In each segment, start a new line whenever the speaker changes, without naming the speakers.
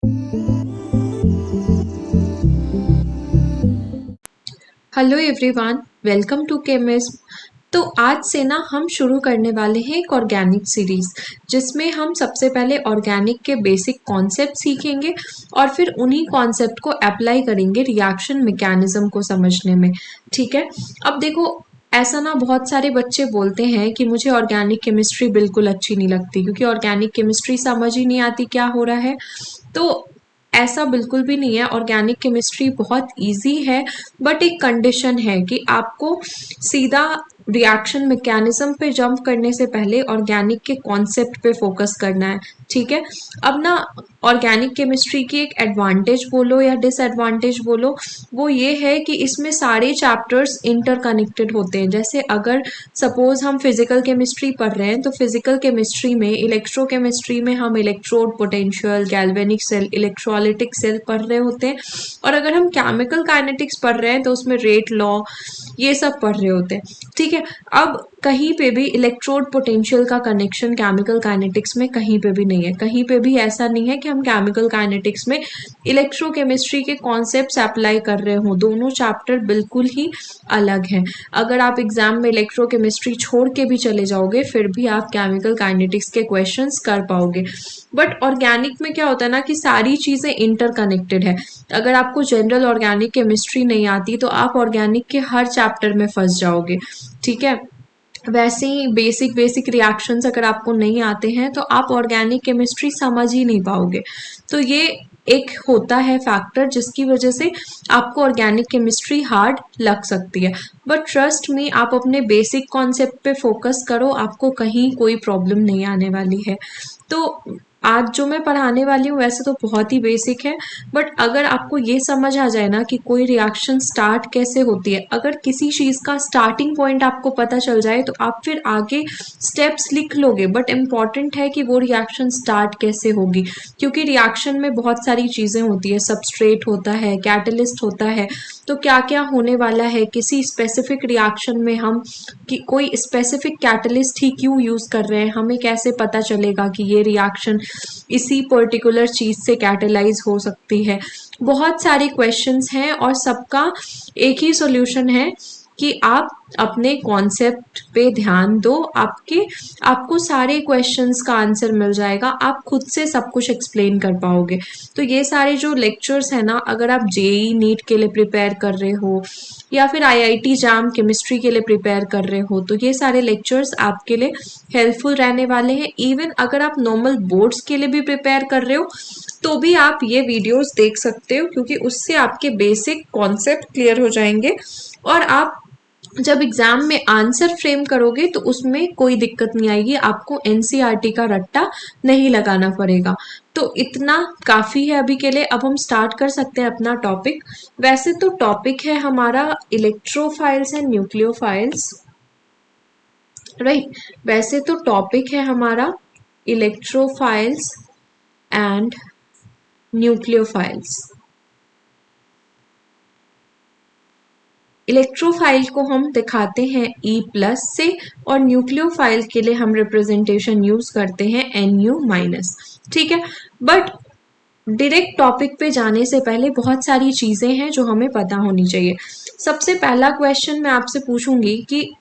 Hello everyone, welcome to chemist. तो आज से ना हम शुरू करने वाले हैं एक ऑर्गेनिक सीरीज, जिसमें हम सबसे पहले ऑर्गेनिक के बेसिक कॉन्सेप्ट सीखेंगे और फिर उन्हीं कॉन्सेप्ट को अप्लाई करेंगे रिएक्शन मैकेनिज्म को समझने में। ठीक है। अब देखो, ऐसा ना बहुत सारे बच्चे बोलते हैं कि मुझे ऑर्गेनिक केमिस्ट्री बिल्कुल अच्छी नहीं लगती, क्योंकि ऑर्गेनिक केमिस्ट्री समझ ही नहीं आती क्या हो रहा है। तो ऐसा बिल्कुल भी नहीं है, ऑर्गेनिक केमिस्ट्री बहुत इजी है। बट एक कंडीशन है कि आपको सीधा रिएक्शन मैकेनिज्म पे जंप करने से पहले ऑर्गेनिक के कॉन्सेप्ट पे फोकस करना है। ठीक है। अब ना, ऑर्गेनिक केमिस्ट्री की एक एडवांटेज बोलो या डिसएडवांटेज बोलो, वो ये है कि इसमें सारे चैप्टर्स इंटरकनेक्टेड होते हैं। जैसे अगर सपोज हम फिजिकल केमिस्ट्री पढ़ रहे हैं, तो फिजिकल केमिस्ट्री में इलेक्ट्रोकेमिस्ट्री में हम electrode potential, galvanic cell, electrolytic cell पढ़ रहे होते हैं। और अगर हम केमिकल काइनेटिक्स पढ़ रहे हैं तो उसमें रेट लॉ ये सब पढ़ रहे होते हैं। ठीक है। अब कहीं पे भी इलेक्ट्रोड पोटेंशियल का कनेक्शन केमिकल काइनेटिक्स में कहीं पे भी नहीं है। कहीं पे भी ऐसा नहीं है कि हम केमिकल काइनेटिक्स में इलेक्ट्रोकेमिस्ट्री के कॉन्सेप्ट्स अप्लाई कर रहे हो। दोनों चैप्टर बिल्कुल ही अलग हैं। अगर आप एग्जाम में इलेक्ट्रोकेमिस्ट्री छोड़ के भी चले जाओगे, फिर भी आप केमिकल काइनेटिक्स के क्वेश्चंस कर पाओगे। बट ऑर्गेनिक में क्या होता है ना, कि सारी चीज़ें इंटरकनेक्टेड है। अगर आपको जनरल ऑर्गेनिक केमिस्ट्री नहीं आती, तो आप ऑर्गेनिक के हर चैप्टर में फंस जाओगे। ठीक है। वैसे ही बेसिक बेसिक रिएक्शंस अगर आपको नहीं आते हैं, तो आप ऑर्गेनिक केमिस्ट्री समझ ही नहीं पाओगे। तो ये एक होता है फैक्टर, जिसकी वजह से आपको ऑर्गेनिक केमिस्ट्री हार्ड लग सकती है। बट ट्रस्ट मी, आप अपने बेसिक कॉन्सेप्ट पे फोकस करो, आपको कहीं कोई प्रॉब्लम नहीं आने वाली है। तो आज जो मैं पढ़ाने वाली हूँ वैसे तो बहुत ही बेसिक है, बट अगर आपको ये समझ आ जाए ना कि कोई रिएक्शन स्टार्ट कैसे होती है, अगर किसी चीज़ का स्टार्टिंग पॉइंट आपको पता चल जाए, तो आप फिर आगे स्टेप्स लिख लोगे। बट इम्पॉर्टेंट है कि वो रिएक्शन स्टार्ट कैसे होगी, क्योंकि रिएक्शन में बहुत सारी चीज़ें होती है। सबस्ट्रेट होता है, कैटलिस्ट होता है। तो क्या क्या होने वाला है किसी स्पेसिफिक रिएक्शन में, हम कि कोई स्पेसिफिक कैटलिस्ट ही क्यों यूज़ कर रहे हैं, हमें कैसे पता चलेगा कि ये रिएक्शन इसी पर्टिकुलर चीज़ से कैटेलाइज हो सकती है। बहुत सारे क्वेश्चंस हैं और सबका एक ही सॉल्यूशन है कि आप अपने कॉन्सेप्ट पे ध्यान दो। आपको सारे क्वेश्चंस का आंसर मिल जाएगा, आप खुद से सब कुछ एक्सप्लेन कर पाओगे। तो ये सारे जो लेक्चर्स हैं ना, अगर आप जेई नीट के लिए प्रिपेयर कर रहे हो या फिर आईआईटी जाम केमिस्ट्री के लिए प्रिपेयर कर रहे हो, तो ये सारे लेक्चर्स आपके लिए हेल्पफुल रहने वाले हैं। इवन अगर आप नॉर्मल बोर्ड्स के लिए भी प्रिपेयर कर रहे हो, तो भी आप ये वीडियोस देख सकते हो, क्योंकि उससे आपके बेसिक कॉन्सेप्ट क्लियर हो जाएंगे। और आप जब एग्जाम में आंसर फ्रेम करोगे, तो उसमें कोई दिक्कत नहीं आएगी, आपको एनसीईआरटी का रट्टा नहीं लगाना पड़ेगा। तो इतना काफ़ी है अभी के लिए। अब हम स्टार्ट कर सकते हैं अपना टॉपिक। वैसे तो टॉपिक है हमारा इलेक्ट्रोफाइल्स एंड न्यूक्लियोफाइल्स, राइट। वैसे तो टॉपिक है हमारा इलेक्ट्रोफाइल्स एंड न्यूक्लियोफाइल्स। इलेक्ट्रोफाइल को हम दिखाते हैं E+ से, और न्यूक्लियोफाइल के लिए हम रिप्रेजेंटेशन यूज करते हैं Nu-। ठीक है। बट डायरेक्ट टॉपिक पे जाने से पहले बहुत सारी चीजें हैं जो हमें पता होनी चाहिए। सबसे पहला क्वेश्चन मैं आपसे पूछूंगी कि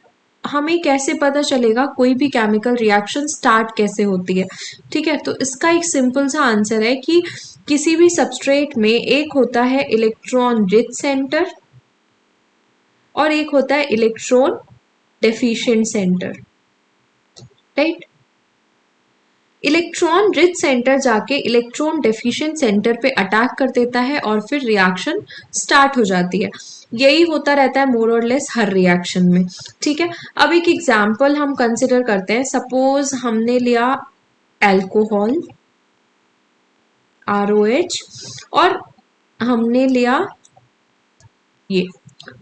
हमें कैसे पता चलेगा कोई भी केमिकल रिएक्शन स्टार्ट कैसे होती है। ठीक है। तो इसका एक सिंपल सा आंसर है कि किसी भी सबस्ट्रेट में एक होता है इलेक्ट्रॉन रिच सेंटर और एक होता है electron deficient centre, right. Electron rich centre जाके इलेक्ट्रॉन डेफिशिएंट सेंटर पे अटैक कर देता है और फिर रिएक्शन स्टार्ट हो जाती है। यही होता रहता है मोर और लेस हर रिएक्शन में। ठीक है। अब एक एग्जांपल हम कंसिडर करते हैं। सपोज हमने लिया अल्कोहल ROH और हमने लिया ये।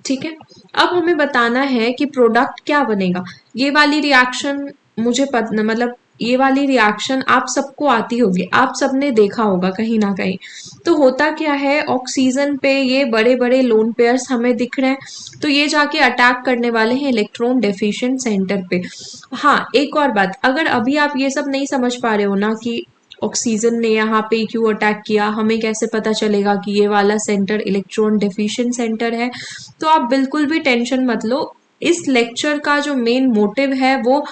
ठीक है। अब हमें बताना है कि प्रोडक्ट क्या बनेगा। ये वाली रिएक्शन मुझे पता, मतलब ये वाली रिएक्शन आप सबको आती होगी, आप सबने देखा होगा कहीं ना कहीं। तो होता क्या है, ऑक्सीजन पे ये बड़े बड़े लोन पेयर्स हमें दिख रहे हैं, तो ये जाके अटैक करने वाले हैं इलेक्ट्रॉन डेफिशिएंट सेंटर पे। हाँ, एक और बात, अगर अभी आप ये सब नहीं समझ पा रहे हो ना कि ऑक्सीजन ने यहाँ पे क्यों अटैक किया, हमें कैसे पता चलेगा कि ये वाला सेंटर इलेक्ट्रॉन डेफिशिएंट सेंटर है। तो आप बिल्कुल भी टेंशन मत लो, इस लेक्चर का जो मेन मोटिव है वो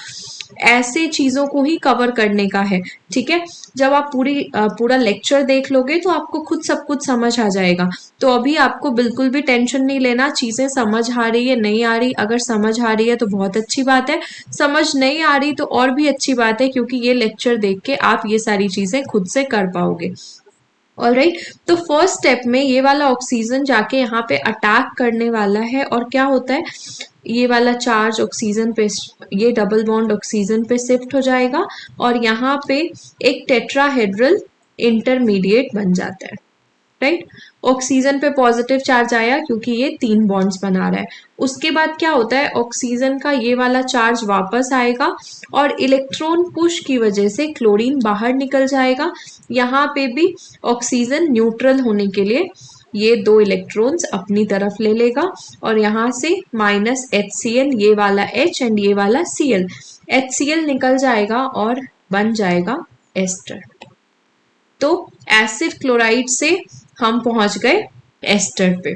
ऐसे चीजों को ही कवर करने का है, ठीक है। जब आप पूरा लेक्चर देख लोगे तो आपको खुद सब कुछ समझ आ जाएगा। तो अभी आपको बिल्कुल भी टेंशन नहीं लेना, चीजें समझ आ रही है नहीं आ रही, अगर समझ आ रही है तो बहुत अच्छी बात है, समझ नहीं आ रही तो और भी अच्छी बात है, क्योंकि ये लेक्चर देख के आप ये सारी चीजें खुद से कर पाओगे। ऑलराइट, तो फर्स्ट स्टेप में ये वाला ऑक्सीजन जाके यहाँ पे अटैक करने वाला है, और क्या होता है, ये वाला चार्ज ऑक्सीजन पे, ये डबल बॉन्ड ऑक्सीजन पे शिफ्ट हो जाएगा और यहाँ पे एक टेट्राहेड्रल इंटरमीडिएट बन जाता है, राइट। ऑक्सीजन पे पॉजिटिव चार्ज आया क्योंकि ये 3 बॉन्ड्स बना रहा है। उसके बाद क्या होता है, ऑक्सीजन का ये वाला चार्ज वापस आएगा और इलेक्ट्रॉन पुश की वजह से क्लोरीन बाहर निकल जाएगा। यहाँ पे भी ऑक्सीजन न्यूट्रल होने के लिए ये 2 इलेक्ट्रॉन्स अपनी तरफ ले लेगा और यहाँ से -HCl, ये वाला H एंड ये वाला Cl, HCl निकल जाएगा और बन जाएगा एस्टर। तो एसिड क्लोराइड से हम पहुंच गए एस्टर पे,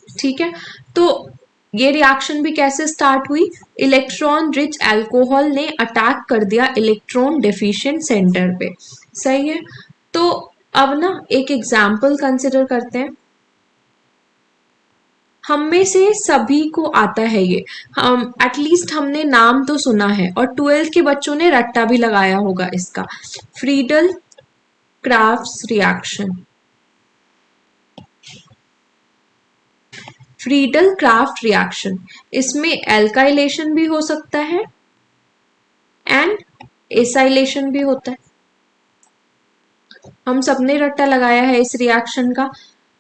ठीक है। तो ये रिएक्शन भी कैसे स्टार्ट हुई, इलेक्ट्रॉन रिच अल्कोहल ने अटैक कर दिया इलेक्ट्रॉन डेफिशिएंट सेंटर पे, सही है। तो अब ना एक एग्जाम्पल कंसिडर करते हैं। हम में से सभी को आता है ये, हम एटलीस्ट हमने नाम तो सुना है और 12th के बच्चों ने रट्टा भी लगाया होगा इसका, Friedel crafts reaction. Friedel craft reaction, इसमें एल्काइलेशन भी हो सकता है एंड एसाइलेशन भी होता है। हम सबने रट्टा लगाया है इस रिएक्शन का।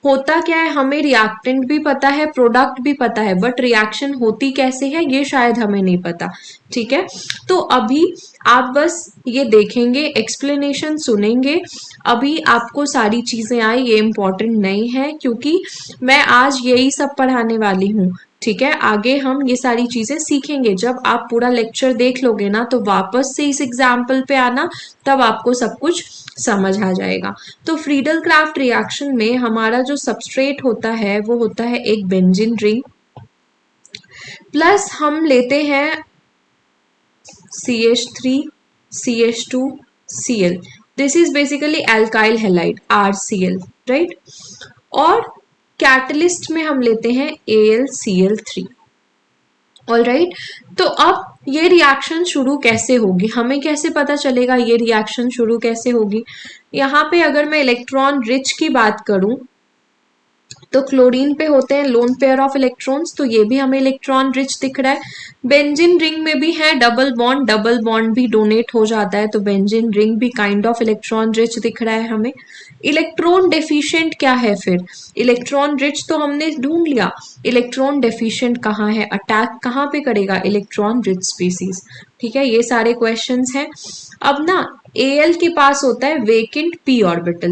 होता क्या है, हमें रिएक्टेंट भी पता है, प्रोडक्ट भी पता है, बट रिएक्शन होती कैसे है ये शायद हमें नहीं पता, ठीक है। तो अभी आप बस ये देखेंगे, एक्सप्लेनेशन सुनेंगे। अभी आपको सारी चीजें आई, ये इम्पोर्टेंट नहीं है क्योंकि मैं आज यही सब पढ़ाने वाली हूँ, ठीक है। आगे हम ये सारी चीजें सीखेंगे, जब आप पूरा लेक्चर देख लोगे ना तो वापस से इस एग्जाम्पल पे आना, तब आपको सब कुछ समझ आ जाएगा। तो फ्रीडल क्राफ्ट रिएक्शन में हमारा जो सबस्ट्रेट होता है वो होता है एक बेंजीन रिंग, प्लस हम लेते हैं CH3 CH2 Cl, this is basically alkyl halide RCl, right. और कैटलिस्ट में हम लेते हैं AlCl3, ऑलराइट। तो अब ये रिएक्शन शुरू कैसे होगी, हमें कैसे पता चलेगा ये रिएक्शन शुरू कैसे होगी। यहाँ पे अगर मैं इलेक्ट्रॉन रिच की बात करूं तो क्लोरीन पे होते हैं लोन पेयर ऑफ इलेक्ट्रॉन्स, तो ये भी हमें इलेक्ट्रॉन रिच दिख रहा है। बेंजीन रिंग में भी है डबल बॉन्ड भी डोनेट हो जाता है, तो बेंजीन रिंग भी काइंड ऑफ इलेक्ट्रॉन रिच दिख रहा है हमें। इलेक्ट्रॉन डेफिशिएंट क्या है फिर, इलेक्ट्रॉन रिच तो हमने ढूंढ लिया, इलेक्ट्रॉन डेफिशिएंट कहाँ है, अटैक कहाँ पे करेगा, इलेक्ट्रॉन रिच स्पीसीज, ठीक है। ये सारे क्वेश्चंस हैं। अब ना Al के पास होता है वेकेंट p ऑर्बिटल,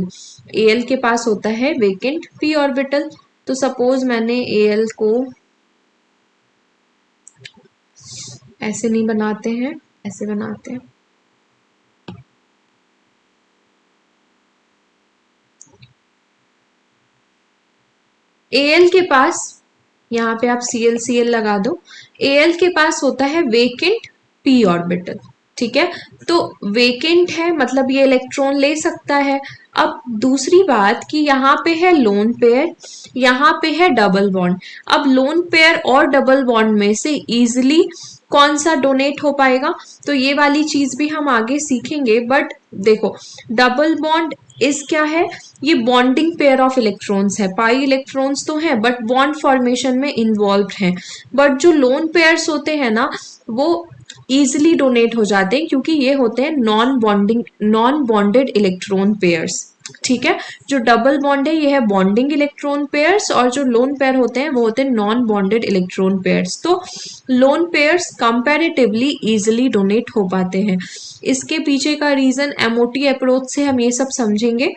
Al के पास होता है वेकेंट p ऑर्बिटल। तो सपोज मैंने Al को ऐसे नहीं बनाते हैं, ऐसे बनाते हैं, Al के पास, यहाँ पे आप Cl लगा दो, Al के पास होता है वेकेंट p ऑर्बिटल, ठीक है। तो वेकेंट है मतलब ये इलेक्ट्रॉन ले सकता है। अब दूसरी बात कि यहाँ पे है लोन पेयर, यहाँ पे है डबल बॉन्ड। अब लोन पेयर और डबल बॉन्ड में से इजीली कौन सा डोनेट हो पाएगा, तो ये वाली चीज भी हम आगे सीखेंगे। बट देखो डबल बॉन्ड इस क्या है, ये बॉन्डिंग पेयर ऑफ इलेक्ट्रॉन्स है, पाई इलेक्ट्रॉन्स तो हैं बट बॉन्ड फॉर्मेशन में इन्वॉल्व हैं। बट जो लोन पेयर्स होते हैं ना वो इजिली डोनेट हो जाते हैं क्योंकि ये होते हैं नॉन बॉन्डेड इलेक्ट्रॉन पेयर्स, ठीक है। जो डबल बॉन्ड है ये है बॉन्डिंग इलेक्ट्रॉन पेयर्स और जो लोन पेयर होते हैं वो होते हैं नॉन बॉन्डेड इलेक्ट्रॉन पेयर्स। तो lone pairs comparatively easily donate हो पाते हैं। इसके पीछे का रीजन MOT अप्रोच से हम ये सब समझेंगे,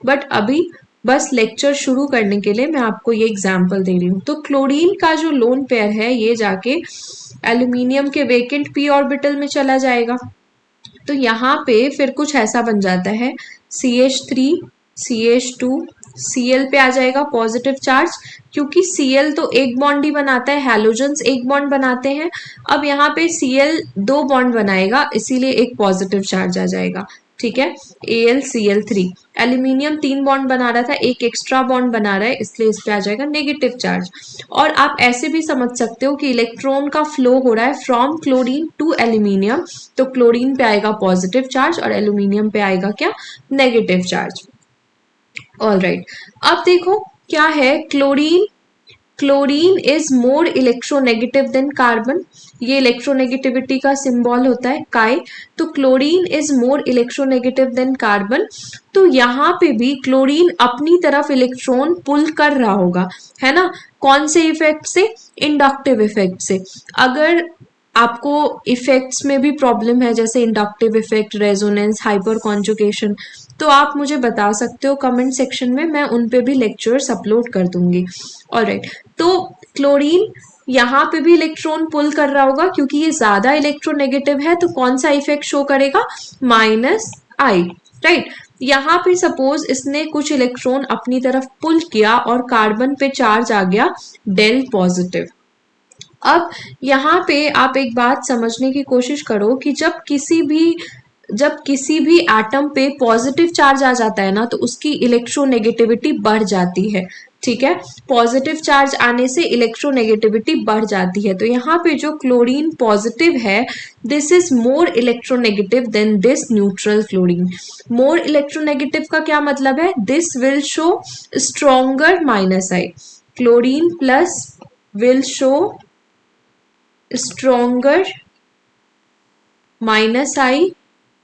बट अभी बस लेक्चर शुरू करने के लिए मैं आपको ये एग्जाम्पल दे रही हूँ। तो क्लोरीन का जो लोन पेयर है ये जाके एल्यूमिनियम के वेकेंट p ऑर्बिटल में चला जाएगा, तो यहाँ पे फिर कुछ ऐसा बन जाता है, CH3 CH2 Cl पे आ जाएगा पॉजिटिव चार्ज, क्योंकि Cl तो एक बॉन्ड ही बनाता है, हैलोजेंस एक बॉन्ड बनाते हैं। अब यहाँ पे Cl दो बॉन्ड बनाएगा, इसीलिए एक पॉजिटिव चार्ज आ जाएगा। ठीक है, AlCl3। एल्यूमिनियम तीन बॉन्ड बना रहा था, एक एक्स्ट्रा बॉन्ड बना रहा है, इसलिए इस पे आ जाएगा नेगेटिव चार्ज। और आप ऐसे भी समझ सकते हो कि इलेक्ट्रॉन का फ्लो हो रहा है फ्रॉम क्लोरीन टू एल्यूमिनियम, तो क्लोरीन पे आएगा पॉजिटिव चार्ज और एल्यूमिनियम पे आएगा क्या, नेगेटिव चार्ज। ऑल राइट, अब देखो क्या है, chlorine is more electronegative then carbon. ये इलेक्ट्रोनेगेटिविटी का सिंबल होता है काई। तो chlorine is more electronegative then carbon. तो यहाँ पे भी क्लोरीन अपनी तरफ इलेक्ट्रॉन पुल कर रहा होगा, है ना। कौन से इफेक्ट से, इंडक्टिव इफेक्ट से। अगर आपको इफेक्ट्स में भी प्रॉब्लम है, जैसे inductive effect, resonance, hyper conjugation, तो आप मुझे बता सकते हो कमेंट सेक्शन में, मैं उन पे भी लेक्चर्स अपलोड कर दूंगी। ऑलराइट, तो क्लोरीन यहाँ पे भी इलेक्ट्रॉन पुल कर रहा होगा, क्योंकि ये ज्यादा इलेक्ट्रोनेगेटिव है, तो कौन सा इफेक्ट शो करेगा, -I। राइट, यहाँ पे सपोज इसने कुछ इलेक्ट्रॉन अपनी तरफ पुल किया और कार्बन पे चार्ज आ गया डेल पॉजिटिव। अब यहाँ पे आप एक बात समझने की कोशिश करो कि जब किसी भी एटम पे पॉजिटिव चार्ज आ जाता है ना, तो उसकी इलेक्ट्रोनेगेटिविटी बढ़ जाती है। ठीक है, पॉजिटिव चार्ज आने से इलेक्ट्रोनेगेटिविटी बढ़ जाती है। तो यहाँ पे जो क्लोरीन पॉजिटिव है, this is more electronegative than this neutral chlorine. More electronegative का क्या मतलब है, this will show stronger -I। Chlorine plus will show stronger -I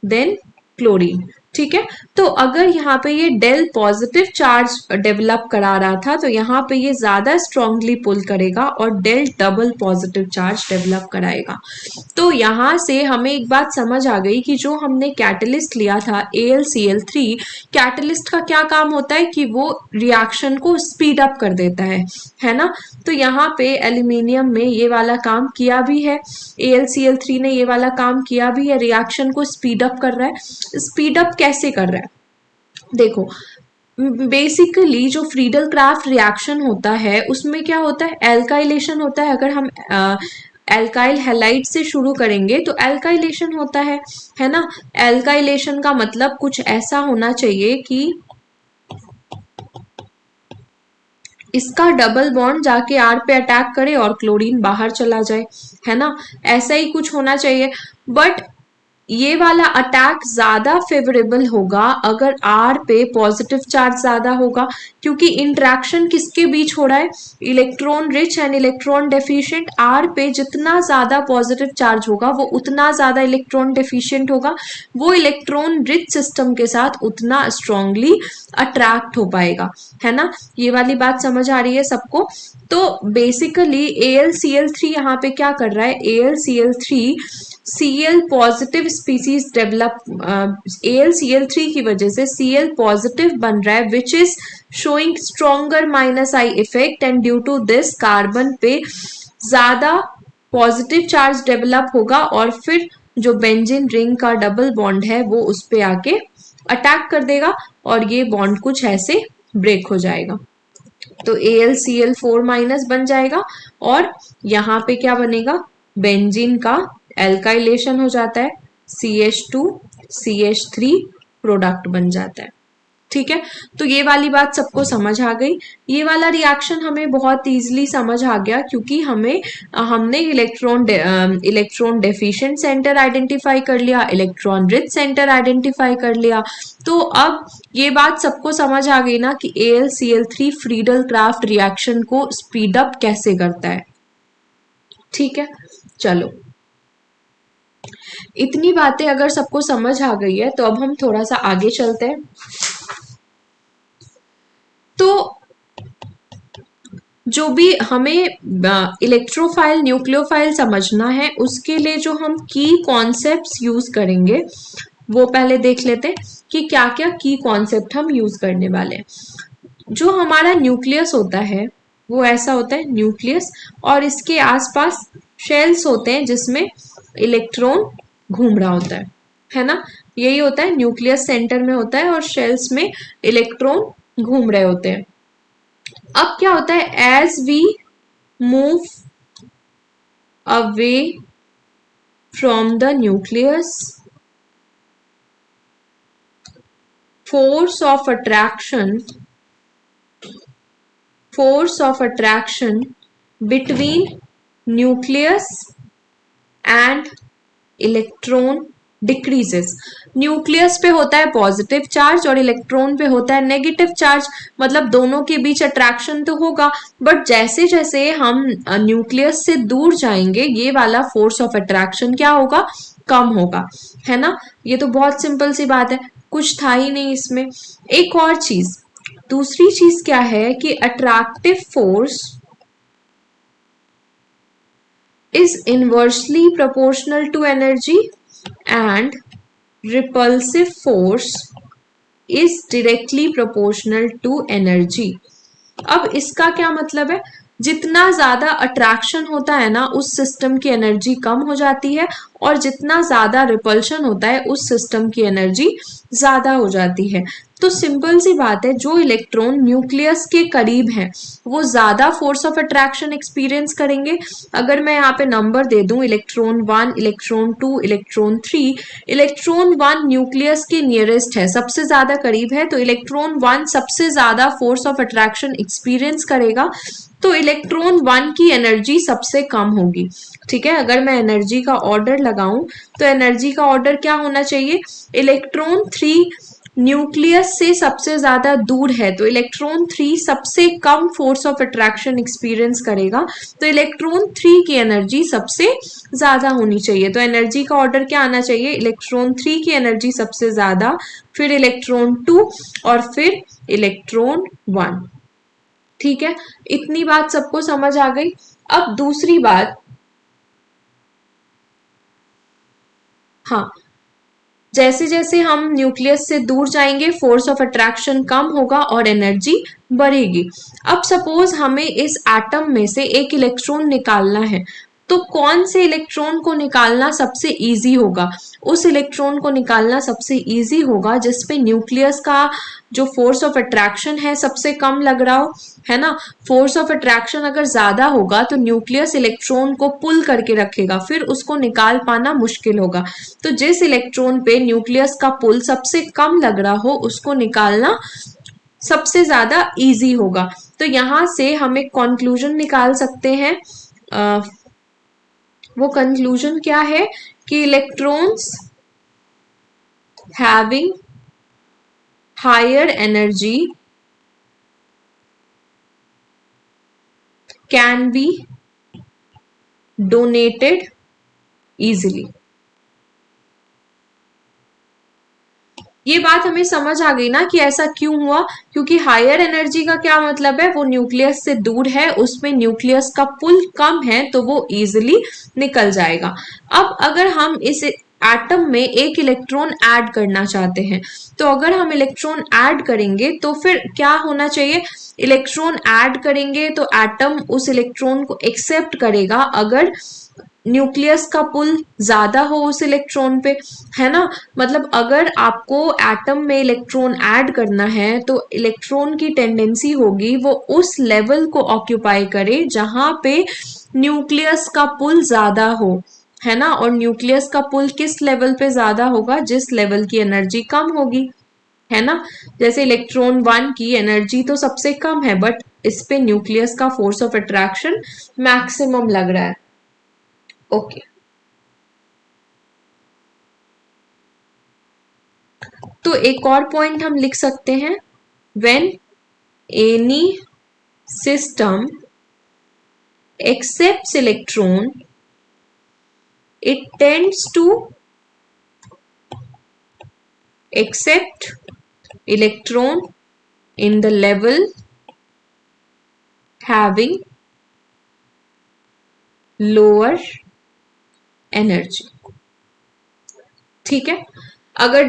than chlorine. ठीक है, तो अगर यहाँ पे ये डेल पॉजिटिव चार्ज डेवलप करा रहा था, तो यहाँ पे ये ज्यादा स्ट्रांगली पुल करेगा और del double positive charge develop कराएगा। तो यहाँ से हमें एक बात समझ आ गई कि जो हमने कैटलिस्ट लिया था AlCl3, कैटलिस्ट का क्या काम होता है कि वो रिएक्शन को स्पीड अप कर देता है ना। तो यहाँ पे एल्यूमिनियम में ये वाला काम किया भी है, AlCl3 ने ये वाला काम किया भी है, रिएक्शन को स्पीड अप कर रहा है। स्पीड अप कैसे कर रहा है, देखो बेसिकली जो फ्रीडल क्राफ्ट रिएक्शन होता है उसमें क्या होता है, एल्काइलेशन होता है। अगर हम एल्काइल हैलाइड से शुरू करेंगे तो एल्काइलेशन होता है ना। एल्काइलेशन का मतलब कुछ ऐसा होना चाहिए कि इसका डबल बॉन्ड जाके R पे अटैक करे और क्लोरीन बाहर चला जाए, है ना। ऐसा ही कुछ होना चाहिए। बट ये वाला अटैक ज्यादा फेवरेबल होगा अगर R पे पॉजिटिव चार्ज ज्यादा होगा, क्योंकि इंटरेक्शन किसके बीच हो रहा है, electron rich and electron deficient. R पे जितना ज्यादा पॉजिटिव चार्ज होगा वो उतना ज्यादा इलेक्ट्रॉन डेफिशिएंट होगा, वो इलेक्ट्रॉन रिच सिस्टम के साथ उतना स्ट्रांगली अट्रैक्ट हो पाएगा, है ना। ये वाली बात समझ आ रही है सबको। तो बेसिकली AlCl3 यहाँ पे क्या कर रहा है, AlCl3 Cl positive species develop, AlCl3 की वजह से Cl पॉजिटिव बन रहा है, which is showing stronger -I effect, and due to this carbon पे ज्यादा पॉजिटिव चार्ज डेवलप होगा और फिर जो बेंजीन रिंग का डबल बॉन्ड है वो उस पे आके अटैक कर देगा और ये बॉन्ड कुछ ऐसे ब्रेक हो जाएगा। तो AlCl4- बन जाएगा और यहाँ पे क्या बनेगा, बेंजीन का एल्काइलेशन हो जाता है, CH2 CH3 प्रोडक्ट बन जाता है। ठीक है, तो ये वाली बात सबको समझ आ गई। ये वाला रिएक्शन हमें बहुत इजीली समझ आ गया, क्योंकि हमने इलेक्ट्रॉन डेफिशिएंट सेंटर आइडेंटिफाई कर लिया, इलेक्ट्रॉन रिच सेंटर आइडेंटिफाई कर लिया। तो अब ये बात सबको समझ आ गई ना कि AlCl3 फ्रीडल क्राफ्ट रिएक्शन को स्पीड अप कैसे करता है। ठीक है, चलो इतनी बातें अगर सबको समझ आ गई है तो अब हम थोड़ा सा आगे चलते हैं। तो जो भी हमें इलेक्ट्रोफाइल न्यूक्लियोफाइल समझना है, उसके लिए जो हम की कॉन्सेप्ट्स यूज करेंगे वो पहले देख लेते हैं कि क्या क्या की कॉन्सेप्ट हम यूज करने वाले हैं। जो हमारा न्यूक्लियस होता है वो ऐसा होता है, न्यूक्लियस, और इसके आसपास शेल्स होते हैं जिसमें इलेक्ट्रॉन घूम रहा होता है। है ना। यही होता है, न्यूक्लियस सेंटर में होता है और शेल्स में इलेक्ट्रॉन घूम रहे होते हैं। अब क्या होता है, as we move away from the nucleus, force of attraction between nucleus and electron decreases. Nucleus पे होता है पॉजिटिव चार्ज और इलेक्ट्रॉन पे होता है नेगेटिव चार्ज, मतलब दोनों के बीच अट्रैक्शन तो होगा, बट जैसे जैसे हम न्यूक्लियस से दूर जाएंगे ये वाला फोर्स ऑफ अट्रैक्शन क्या होगा, कम होगा, है ना। ये तो बहुत सिंपल सी बात है, कुछ था ही नहीं इसमें। एक और चीज, दूसरी चीज क्या है कि attractive force is inversely proportional to energy and repulsive force is directly proportional to energy। अब इसका क्या मतलब है, जितना ज्यादा अट्रैक्शन होता है ना उस सिस्टम की एनर्जी कम हो जाती है, और जितना ज्यादा रिपल्शन होता है उस सिस्टम की एनर्जी ज्यादा हो जाती है। तो सिंपल सी बात है, जो इलेक्ट्रॉन न्यूक्लियस के करीब हैं वो ज्यादा फोर्स ऑफ अट्रैक्शन एक्सपीरियंस करेंगे। अगर मैं यहाँ पे नंबर दे दूं, electron 1, electron 2, electron 3, electron 1 nucleus के नियरेस्ट है, सबसे ज्यादा करीब है, तो इलेक्ट्रॉन 1 सबसे ज्यादा फोर्स ऑफ अट्रैक्शन एक्सपीरियंस करेगा, तो इलेक्ट्रॉन 1 की एनर्जी सबसे कम होगी। ठीक है, अगर मैं एनर्जी का ऑर्डर लगाऊं तो एनर्जी का ऑर्डर क्या होना चाहिए, इलेक्ट्रॉन 3 न्यूक्लियस से सबसे ज्यादा दूर है तो इलेक्ट्रॉन 3 सबसे कम फोर्स ऑफ अट्रैक्शन एक्सपीरियंस करेगा, तो इलेक्ट्रॉन 3 की एनर्जी सबसे ज्यादा होनी चाहिए। तो एनर्जी का ऑर्डर क्या आना चाहिए, इलेक्ट्रॉन 3 की एनर्जी सबसे ज्यादा, फिर इलेक्ट्रॉन 2 और फिर इलेक्ट्रॉन 1। ठीक है, इतनी बात सबको समझ आ गई। अब दूसरी बात, हाँ, जैसे जैसे हम न्यूक्लियस से दूर जाएंगे फोर्स ऑफ अट्रैक्शन कम होगा और एनर्जी बढ़ेगी। अब सपोज हमें इस एटम में से एक इलेक्ट्रॉन निकालना है, तो कौन से इलेक्ट्रॉन को निकालना सबसे इजी होगा, उस इलेक्ट्रॉन को निकालना सबसे इजी होगा जिसपे न्यूक्लियस का जो फोर्स ऑफ अट्रैक्शन है सबसे कम लग रहा हो, है ना। फोर्स ऑफ अट्रैक्शन अगर ज्यादा होगा तो न्यूक्लियस इलेक्ट्रॉन को पुल करके रखेगा, फिर उसको निकाल पाना मुश्किल होगा। तो जिस इलेक्ट्रॉन पे न्यूक्लियस का पुल सबसे कम लग रहा हो उसको निकालना सबसे ज्यादा इजी होगा। तो यहां से हम एक कंक्लूजन निकाल सकते हैं, वो कंक्लूजन क्या है कि electrons having higher energy can be donated easily. ये बात हमें समझ आ गई ना कि ऐसा क्यों हुआ, क्योंकि हायर एनर्जी का क्या मतलब है, वो न्यूक्लियस से दूर है, उसमें न्यूक्लियस का पुल कम है तो वो इजीली निकल जाएगा। अब अगर हम इस एटम में एक इलेक्ट्रॉन ऐड करना चाहते हैं, तो अगर हम इलेक्ट्रॉन ऐड करेंगे तो फिर क्या होना चाहिए, इलेक्ट्रॉन ऐड करेंगे तो एटम उस इलेक्ट्रॉन को एक्सेप्ट करेगा अगर न्यूक्लियस का पुल ज्यादा हो उस इलेक्ट्रॉन पे, है ना। मतलब अगर आपको एटम में इलेक्ट्रॉन ऐड करना है तो इलेक्ट्रॉन की टेंडेंसी होगी वो उस लेवल को ऑक्यूपाई करे जहां पे न्यूक्लियस का पुल ज्यादा हो, है ना। और न्यूक्लियस का पुल किस लेवल पे ज्यादा होगा, जिस लेवल की एनर्जी कम होगी, है ना। जैसे इलेक्ट्रॉन 1 की एनर्जी तो सबसे कम है बट इस पे न्यूक्लियस का फोर्स ऑफ अट्रैक्शन मैक्सिमम लग रहा है। ओके, तो एक और पॉइंट हम लिख सकते हैं, when any system accepts electron it tends to accept electron in the level having lower energy। ठीक है, अगर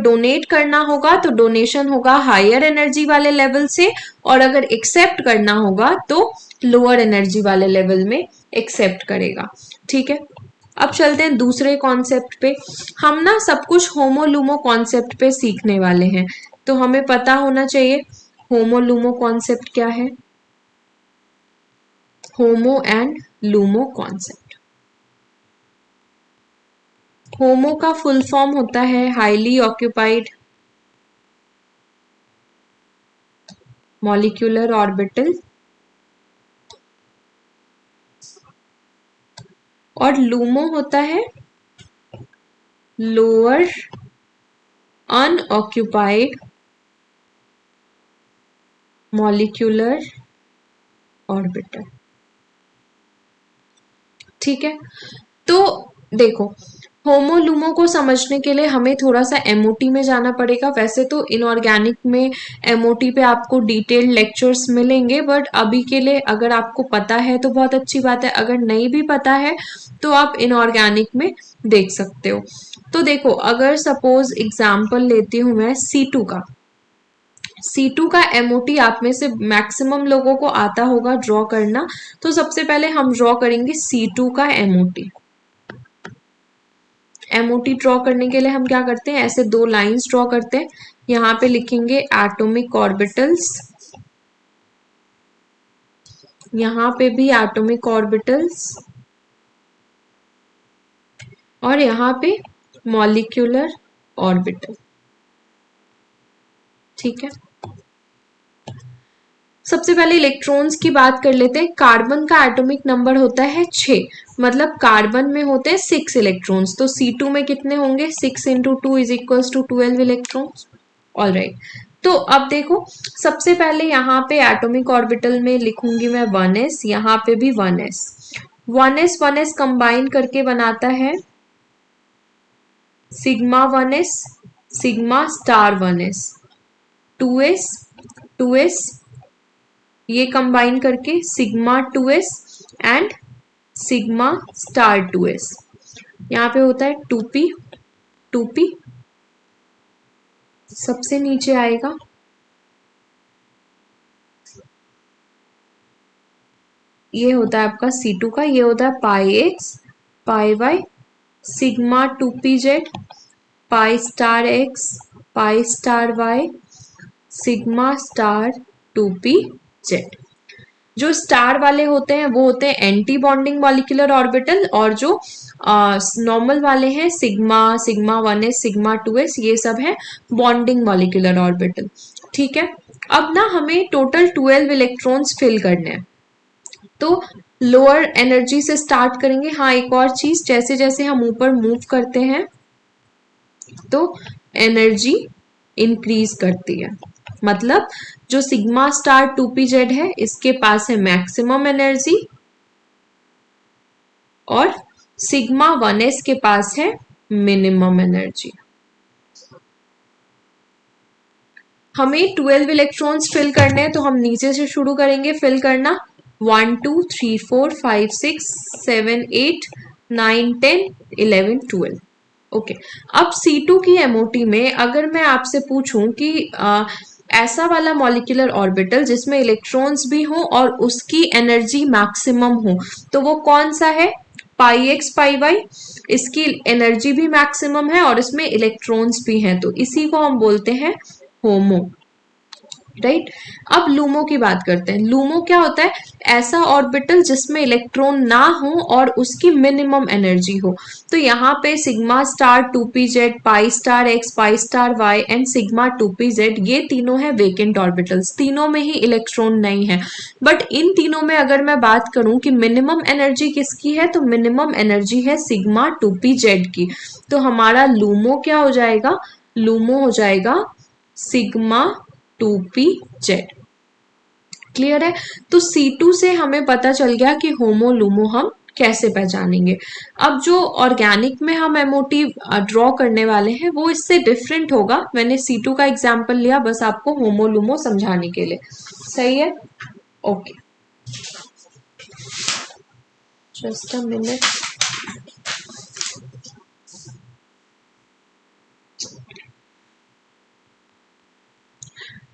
डोनेट करना होगा तो डोनेशन होगा हायर एनर्जी वाले लेवल से, और अगर एक्सेप्ट करना होगा तो लोअर एनर्जी वाले लेवल में एक्सेप्ट करेगा। ठीक है, अब चलते हैं दूसरे कॉन्सेप्ट पे। हम ना सब कुछ होमो लूमो कॉन्सेप्ट पे सीखने वाले हैं, तो हमें पता होना चाहिए होमो लूमो कॉन्सेप्ट क्या है। होमो एंड लूमो कॉन्सेप्ट। होमो का फुल फॉर्म होता है हाईली ऑक्यूपाइड मॉलिक्यूलर ऑर्बिटल, और लूमो होता है लोअर अनऑक्यूपाइड मॉलिक्यूलर ऑर्बिटल। ठीक है, तो देखो होमो लूमो को समझने के लिए हमें थोड़ा सा एमओटी में जाना पड़ेगा। वैसे तो इनऑर्गेनिक में एमओटी पे आपको डिटेल्ड लेक्चर्स मिलेंगे, बट अभी के लिए अगर आपको पता है तो बहुत अच्छी बात है, अगर नहीं भी पता है तो आप इनऑर्गेनिक में देख सकते हो। तो देखो अगर सपोज एग्जाम्पल लेती हूँ मैं C2 का। C2 का एमओटी आप में से मैक्सिमम लोगों को आता होगा ड्रॉ करना, तो सबसे पहले हम ड्रॉ करेंगे C2 का एमओटी। एमओटी ड्रॉ करने के लिए हम क्या करते हैं, ऐसे दो लाइंस ड्रॉ करते हैं। यहाँ पे लिखेंगे एटॉमिक ऑर्बिटल्स, यहाँ पे भी एटॉमिक ऑर्बिटल्स, और यहाँ पे मॉलिक्यूलर ऑर्बिटल। ठीक है, सबसे पहले इलेक्ट्रॉन्स की बात कर लेते हैं। कार्बन का एटॉमिक नंबर होता है 6, मतलब कार्बन में होते हैं 6 इलेक्ट्रॉन्स। तो C2 में कितने होंगे, 6 into 2 is equals to 12 electrons. All right, तो अब देखो सबसे पहले यहाँ पे एटॉमिक ऑर्बिटल में लिखूंगी मैं 1s, यहाँ पे भी 1s। 1s कंबाइन करके बनाता है sigma 1s, sigma star 1s, 2s 2s, ये कंबाइन करके sigma 2s and sigma star 2s। यहाँ पे होता है 2p, 2p सबसे नीचे आएगा, ये होता है आपका C2 का, ये होता है pi X pi Y, sigma 2pz, pi star x pi star Y, sigma star 2pz। जो स्टार वाले होते हैं वो होते हैं एंटी बॉन्डिंग मॉलिक्यूलर ऑर्बिटल, और जो नॉर्मल वाले हैं sigma, sigma 1s, sigma 2s, ये सब है बॉन्डिंग मॉलिक्यूलर ऑर्बिटल। ठीक है, अब ना हमें टोटल 12 इलेक्ट्रॉन्स फिल करने हैं, तो लोअर एनर्जी से स्टार्ट करेंगे। हाँ, एक और चीज, जैसे जैसे हम ऊपर मूव करते हैं तो एनर्जी इंक्रीज करती है। मतलब जो सिग्मा स्टार 2pz है इसके पास है मैक्सिमम एनर्जी, और सिग्मा 1s के पास है मिनिमम एनर्जी। हमें 12 इलेक्ट्रॉन्स फिल करने हैं, तो हम नीचे से शुरू करेंगे फिल करना। 1 2 3 4 5 6 7 8 9 10 11 12। ओके, अब C2 की एमओटी में अगर मैं आपसे पूछूं कि ऐसा वाला मॉलिक्यूलर ऑर्बिटल जिसमें इलेक्ट्रॉन्स भी हो और उसकी एनर्जी मैक्सिमम हो, तो वो कौन सा है, पाई एक्स पाई वाई। इसकी एनर्जी भी मैक्सिमम है और इसमें इलेक्ट्रॉन्स भी हैं, तो इसी को हम बोलते हैं होमो। राइट, अब लूमो की बात करते हैं। लूमो क्या होता है, ऐसा ऑर्बिटल जिसमें इलेक्ट्रॉन ना हो और उसकी मिनिमम एनर्जी हो। तो यहाँ पे sigma star 2pz, pi star x pi star y and sigma 2pz, ये तीनों है वेकेंट ऑर्बिटल्स, तीनों में ही इलेक्ट्रॉन नहीं है। बट इन तीनों में अगर मैं बात करूं कि मिनिमम एनर्जी किसकी है, तो मिनिमम एनर्जी है सिग्मा 2pz की। तो हमारा लूमो क्या हो जाएगा, लूमो हो जाएगा सिग्मा 2pz। क्लियर है, तो C2 से हमें पता चल गया कि होमो लूमो हम कैसे पहचानेंगे। अब जो ऑर्गेनिक में हम एमओटी ड्रॉ करने वाले हैं वो इससे डिफरेंट होगा। मैंने C2 का एग्जांपल लिया बस आपको होमो लूमो समझाने के लिए। सही है, ओके, जस्ट अ मिनट।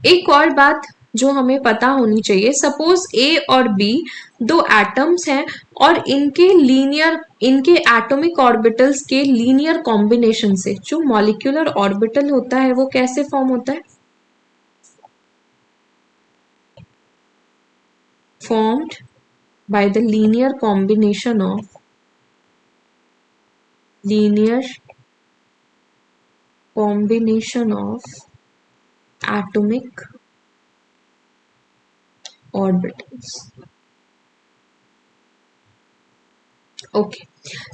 एक और बात जो हमें पता होनी चाहिए। सपोज ए और बी दो एटम्स हैं और इनके एटॉमिक ऑर्बिटल्स के लीनियर कॉम्बिनेशन से जो मॉलिक्यूलर ऑर्बिटल होता है वो कैसे फॉर्म होता है? Formed by the linear combination of atomic orbitals. Okay,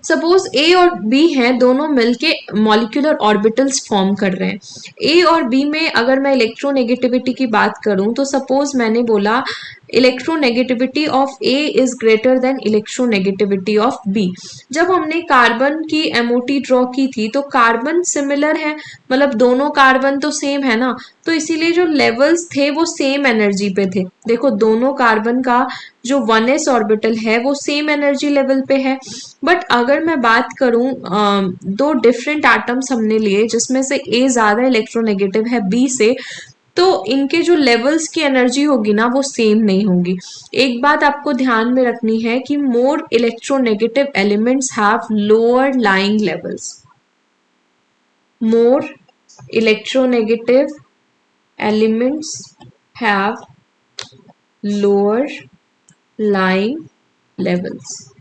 suppose A और बी हैं, दोनों मिलके मॉलिक्यूलर ऑर्बिटल्स फॉर्म कर रहे हैं। ए और बी में अगर मैं इलेक्ट्रोनेगेटिविटी की बात करूं तो सपोज मैंने बोला electronegativity of A is greater than electronegativity of B. जब हमने कार्बन की एमओटी ड्रॉ की थी तो कार्बन सिमिलर है, मतलब दोनों कार्बन तो सेम है ना, तो इसीलिए जो लेवल्स थे वो सेम एनर्जी पे थे। देखो दोनों कार्बन का जो 1s ऑर्बिटल है वो सेम एनर्जी लेवल पे है। बट अगर मैं बात करूं दो डिफरेंट एटम्स हमने लिए जिसमें से ए ज्यादा इलेक्ट्रोनेगेटिव है बी से, तो इनके जो लेवल्स की एनर्जी होगी ना वो सेम नहीं होगी। एक बात आपको ध्यान में रखनी है कि more electronegative elements have lower lying levels. More electronegative elements have lower lying levels.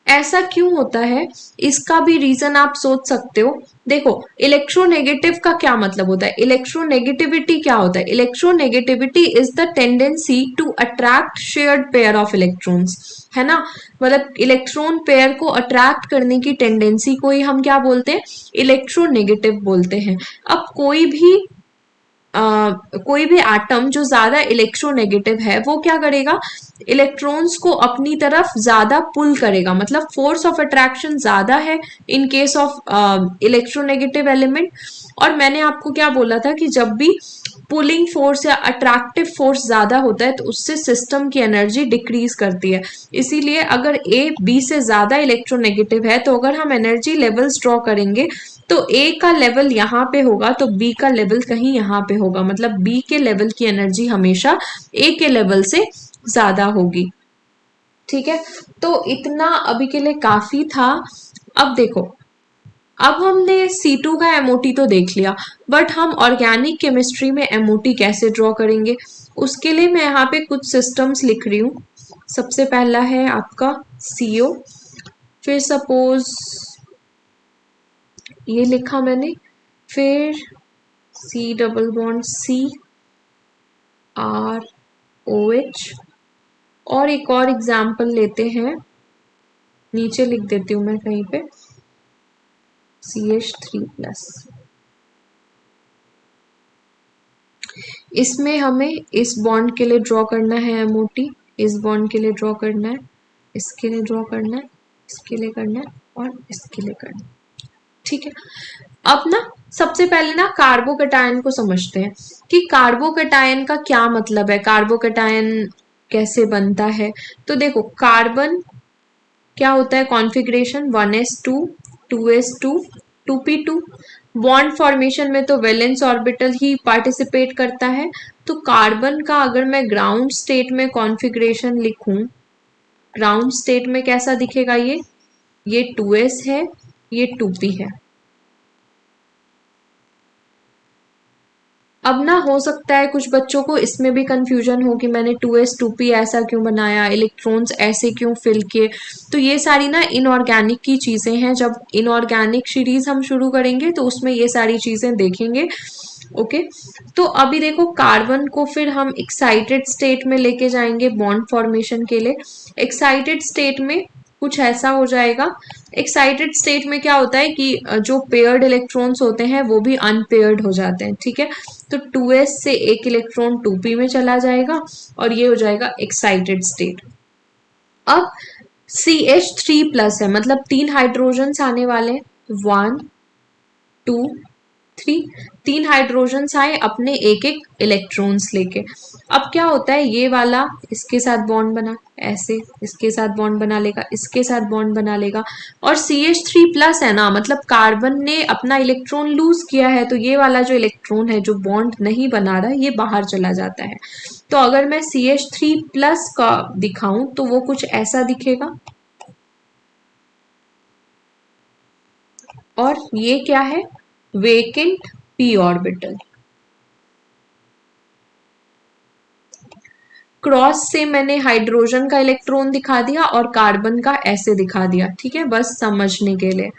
ऐसा क्यों होता है, इसका भी रीजन आप सोच सकते हो। देखो इलेक्ट्रोनेगेटिव का क्या मतलब होता है, इलेक्ट्रोनेगेटिविटी क्या होता है? Electronegativity is the tendency to attract shared pair of electrons, है ना, मतलब इलेक्ट्रॉन पेयर को अट्रैक्ट करने की टेंडेंसी को ही हम क्या बोलते हैं? इलेक्ट्रोनेगेटिव बोलते हैं। अब कोई भी एटम जो ज्यादा इलेक्ट्रोनेगेटिव है वो क्या करेगा? इलेक्ट्रॉन्स को अपनी तरफ ज्यादा पुल करेगा, मतलब फोर्स ऑफ अट्रैक्शन ज्यादा है in case of electronegative element. और मैंने आपको क्या बोला था कि जब भी पुलिंग फोर्स या अट्रैक्टिव फोर्स ज्यादा होता है तो उससे सिस्टम की एनर्जी डिक्रीज करती है। इसीलिए अगर ए बी से ज्यादा इलेक्ट्रोनेगेटिव है तो अगर हम एनर्जी लेवल्स ड्रॉ करेंगे तो ए का लेवल यहाँ पे होगा तो बी का लेवल कहीं यहाँ पे होगा, मतलब बी के लेवल की एनर्जी हमेशा ए के लेवल से ज्यादा होगी। ठीक है, तो इतना अभी के लिए काफी था। अब देखो, अब हमने C2 का एमओटी तो देख लिया, बट हम ऑर्गेनिक केमिस्ट्री में एमओटी कैसे ड्रॉ करेंगे उसके लिए मैं यहाँ पे कुछ सिस्टम्स लिख रही हूँ। सबसे पहला है आपका CO, फिर सपोज ये लिखा मैंने, फिर C डबल बॉन्ड CrOH, और एक और एग्जाम्पल लेते हैं, नीचे लिख देती हूँ मैं कहीं पे, CH3+। इसमें हमें इस बॉन्ड के लिए ड्रॉ करना है एमओटी, इस बॉन्ड के लिए ड्रॉ करना है, इसके लिए ड्रॉ करना है, इसके लिए करना है और इसके लिए करना है। ठीक है, अब ना सबसे पहले ना कार्बोकैटायन को समझते हैं कि कार्बोकैटायन का क्या मतलब है, कार्बोकैटायन कैसे बनता है। तो देखो कार्बन क्या होता है, configuration 1s2 2s2 2p2। Bond formation में तो वैलेंस ऑर्बिटल ही पार्टिसिपेट करता है। तो कार्बन का अगर मैं ग्राउंड स्टेट में कॉन्फ़िगरेशन लिखूं, ग्राउंड स्टेट में कैसा दिखेगा, ये 2s है, ये 2p है। अब ना हो सकता है कुछ बच्चों को इसमें भी कंफ्यूजन हो कि मैंने 2s 2p ऐसा क्यों बनाया, इलेक्ट्रॉन्स ऐसे क्यों फिल किए। तो ये सारी ना इनऑर्गेनिक की चीजें हैं, जब इनऑर्गेनिक सीरीज हम शुरू करेंगे तो उसमें ये सारी चीजें देखेंगे। ओके, तो अभी देखो कार्बन को फिर हम एक्साइटेड स्टेट में लेके जाएंगे बॉन्ड फॉर्मेशन के लिए। एक्साइटेड स्टेट में कुछ ऐसा हो जाएगा। एक्साइटेड स्टेट में क्या होता है कि जो पेयर्ड इलेक्ट्रॉन्स होते हैं वो भी अनपेयर्ड हो जाते हैं। ठीक है, तो 2s से एक इलेक्ट्रॉन 2p में चला जाएगा और ये हो जाएगा एक्साइटेड स्टेट। अब CH3+ है, मतलब 3 हाइड्रोजन आने वाले हैं, 1 2 3, 3 हाइड्रोजन्स आए अपने एक एक इलेक्ट्रॉन्स लेके। अब क्या होता है, ये वाला इसके साथ बॉन्ड बना, ऐसे इसके साथ बॉन्ड बना लेगा, इसके साथ बॉन्ड बना लेगा, और CH3 प्लस है ना, मतलब कार्बन ने अपना इलेक्ट्रॉन लूज किया है, तो ये वाला जो इलेक्ट्रॉन है जो बॉन्ड नहीं बना रहा, ये बाहर चला जाता है। तो अगर मैं CH3 प्लस का दिखाऊं तो वो कुछ ऐसा दिखेगा, और ये क्या है, वेकेंट p ऑर्बिटल। क्रॉस से मैंने हाइड्रोजन का इलेक्ट्रॉन दिखा दिया और कार्बन का ऐसे दिखा दिया, ठीक है, बस समझने के लिए।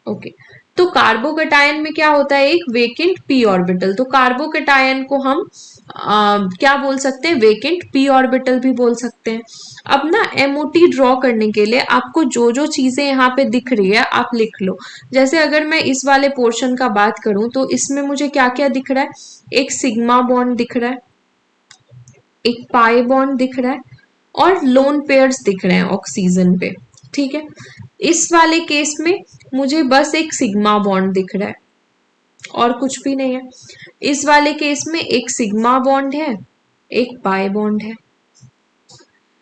ओके, तो कार्बोकैटायन में क्या होता है, एक वेकेंट p ऑर्बिटल। तो कार्बोकैटायन को हम क्या बोल सकते हैं, वेकेंट p ऑर्बिटल भी बोल सकते हैं। अब ना MOT ड्रॉ करने के लिए आपको जो जो चीजें यहाँ पे दिख रही है आप लिख लो। जैसे अगर मैं इस वाले पोर्शन का बात करूं तो इसमें मुझे क्या क्या दिख रहा है, एक सिग्मा बॉन्ड दिख रहा है, एक पाई बॉन्ड दिख रहा है, और लोन पेयर्स दिख रहे हैं ऑक्सीजन पे, ठीक है। इस वाले केस में मुझे बस एक सिग्मा बॉन्ड दिख रहा है और कुछ भी नहीं है। इस वाले केस में एक सिग्मा बॉन्ड है, एक पाई बॉन्ड है।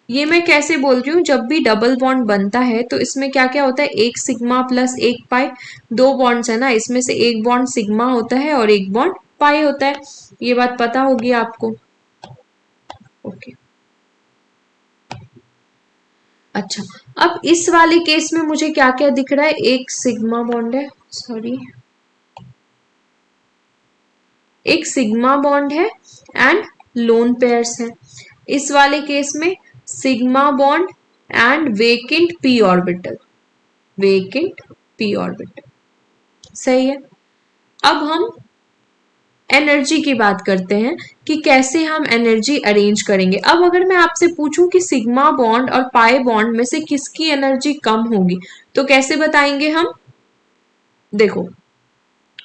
ये मैं कैसे बोल रही हूँ, जब भी डबल बॉन्ड बनता है तो इसमें क्या क्या होता है, एक सिग्मा प्लस एक पाई, दो बॉन्ड्स है ना, इसमें से एक बॉन्ड सिग्मा होता है और एक बॉन्ड पाई होता है। ये बात पता होगी आपको। ओके, अच्छा, अब इस वाले केस में मुझे क्या क्या दिख रहा है, एक सिग्मा बॉन्ड है, सॉरी, एक सिग्मा बॉन्ड है एंड लोन पेयर्स है। इस वाले केस में sigma bond and vacant p orbital, vacant p orbital, सही है। अब हम एनर्जी की बात करते हैं कि कैसे हम एनर्जी अरेंज करेंगे। अब अगर मैं आपसे पूछूं कि सिग्मा बॉन्ड और पाई बॉन्ड में से किसकी एनर्जी कम होगी, तो कैसे बताएंगे हम, देखो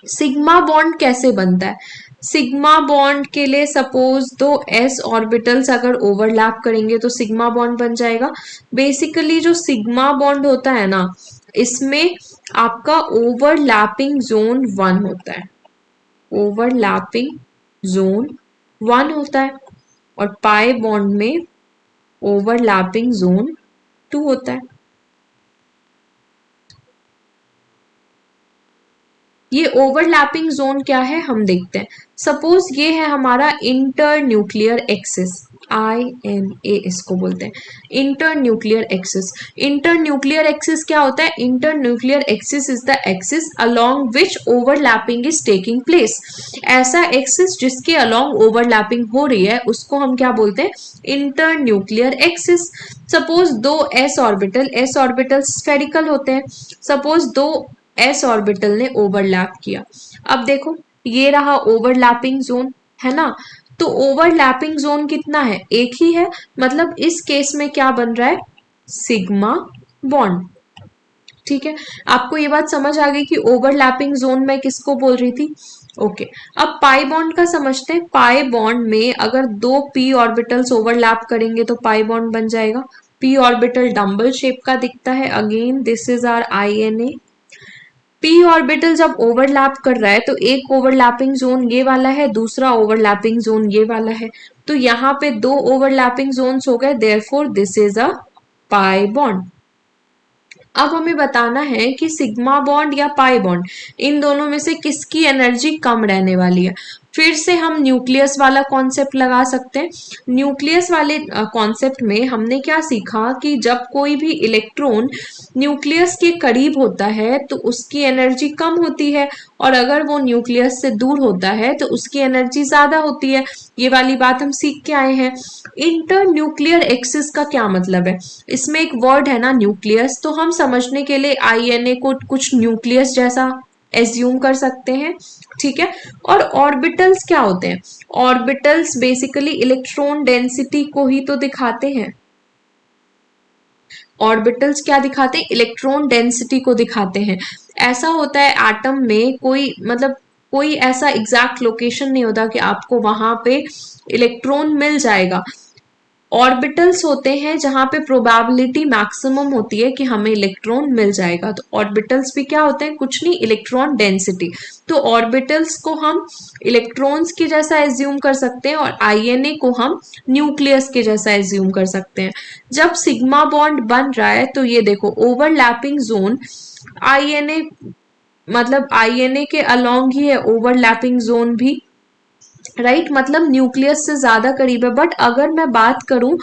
सिग्मा बॉन्ड कैसे बनता है। सिग्मा बॉन्ड के लिए सपोज दो s ऑर्बिटल्स अगर ओवरलैप करेंगे तो सिग्मा बॉन्ड बन जाएगा। बेसिकली जो सिग्मा बॉन्ड होता है ना, इसमें आपका ओवरलैपिंग जोन 1 होता है, ओवरलैपिंग जोन 1 होता है, और पाई बॉन्ड में ओवरलैपिंग जोन 2 होता है। ये ओवरलैपिंग जोन क्या है हम देखते हैं। सपोज ये है हमारा इंटर न्यूक्लियर एक्सिस, INA इसको बोलते हैं, inter nuclear axis. Inter nuclear axis क्या होता है, inter nuclear axis is the axis along which overlapping is taking place. ऐसा एक्सिस जिसके अलोंग ओवरलैपिंग हो रही है उसको हम क्या बोलते हैं, इंटर न्यूक्लियर एक्सिस। सपोज दो s ऑर्बिटल स्फेरिकल होते हैं, सपोज दो s ऑर्बिटल ने ओवरलैप किया। अब देखो ये रहा ओवरलैपिंग जोन, है ना। तो ओवरलैपिंग जोन कितना है, एक ही है, मतलब इस केस में क्या बन रहा है, सिग्मा बॉन्ड, ठीक है। आपको ये बात समझ आ गई कि ओवरलैपिंग जोन मैं किसको बोल रही थी। ओके, अब पाई बॉन्ड का समझते हैं। पाई बॉन्ड में अगर दो p ऑर्बिटल्स ओवरलैप करेंगे तो पाई बॉन्ड बन जाएगा। p ऑर्बिटल डम्बल शेप का दिखता है, again this is are INA। p orbital जब ओवरलैप कर रहा है तो एक ओवरलैपिंग जोन ये वाला है, दूसरा ओवरलैपिंग जोन ये वाला है, तो यहाँ पे दो ओवरलैपिंग जोन्स हो गए, therefore this is a pi bond. अब हमें बताना है कि सिग्मा बॉन्ड या पाई बॉन्ड, इन दोनों में से किसकी एनर्जी कम रहने वाली है। फिर से हम न्यूक्लियस वाला कॉन्सेप्ट लगा सकते हैं। न्यूक्लियस वाले कॉन्सेप्ट में हमने क्या सीखा कि जब कोई भी इलेक्ट्रॉन न्यूक्लियस के करीब होता है तो उसकी एनर्जी कम होती है, और अगर वो न्यूक्लियस से दूर होता है तो उसकी एनर्जी ज्यादा होती है। ये वाली बात हम सीख के आए हैं। इंटर न्यूक्लियर एक्सिस का क्या मतलब है, इसमें एक वर्ड है ना न्यूक्लियस, तो हम समझने के लिए INA को कुछ न्यूक्लियस जैसा एज्यूम कर सकते हैं, ठीक है। और ऑर्बिटल्स क्या होते हैं, ऑर्बिटल्स बेसिकली इलेक्ट्रॉन डेंसिटी को ही तो दिखाते हैं। ऑर्बिटल्स क्या दिखाते हैं, इलेक्ट्रॉन डेंसिटी को दिखाते हैं। ऐसा होता है एटम में कोई मतलब कोई ऐसा एग्जैक्ट लोकेशन नहीं होता कि आपको वहां पे इलेक्ट्रॉन मिल जाएगा। ऑर्बिटल्स होते हैं जहां पे प्रोबेबिलिटी मैक्सिमम होती है कि हमें इलेक्ट्रॉन मिल जाएगा। तो ऑर्बिटल्स भी क्या होते हैं, कुछ नहीं, इलेक्ट्रॉन डेंसिटी। तो ऑर्बिटल्स को हम इलेक्ट्रॉन्स के जैसा एज्यूम कर सकते हैं और आईएनए को हम न्यूक्लियस के जैसा एज्यूम कर सकते हैं। जब सिग्मा बॉन्ड बन रहा है तो ये देखो ओवरलैपिंग जोन आईएनए, मतलब आईएनए के अलोंग ही है ओवरलैपिंग जोन भी, राइट, मतलब न्यूक्लियस से ज्यादा करीब है। बट अगर मैं बात करूं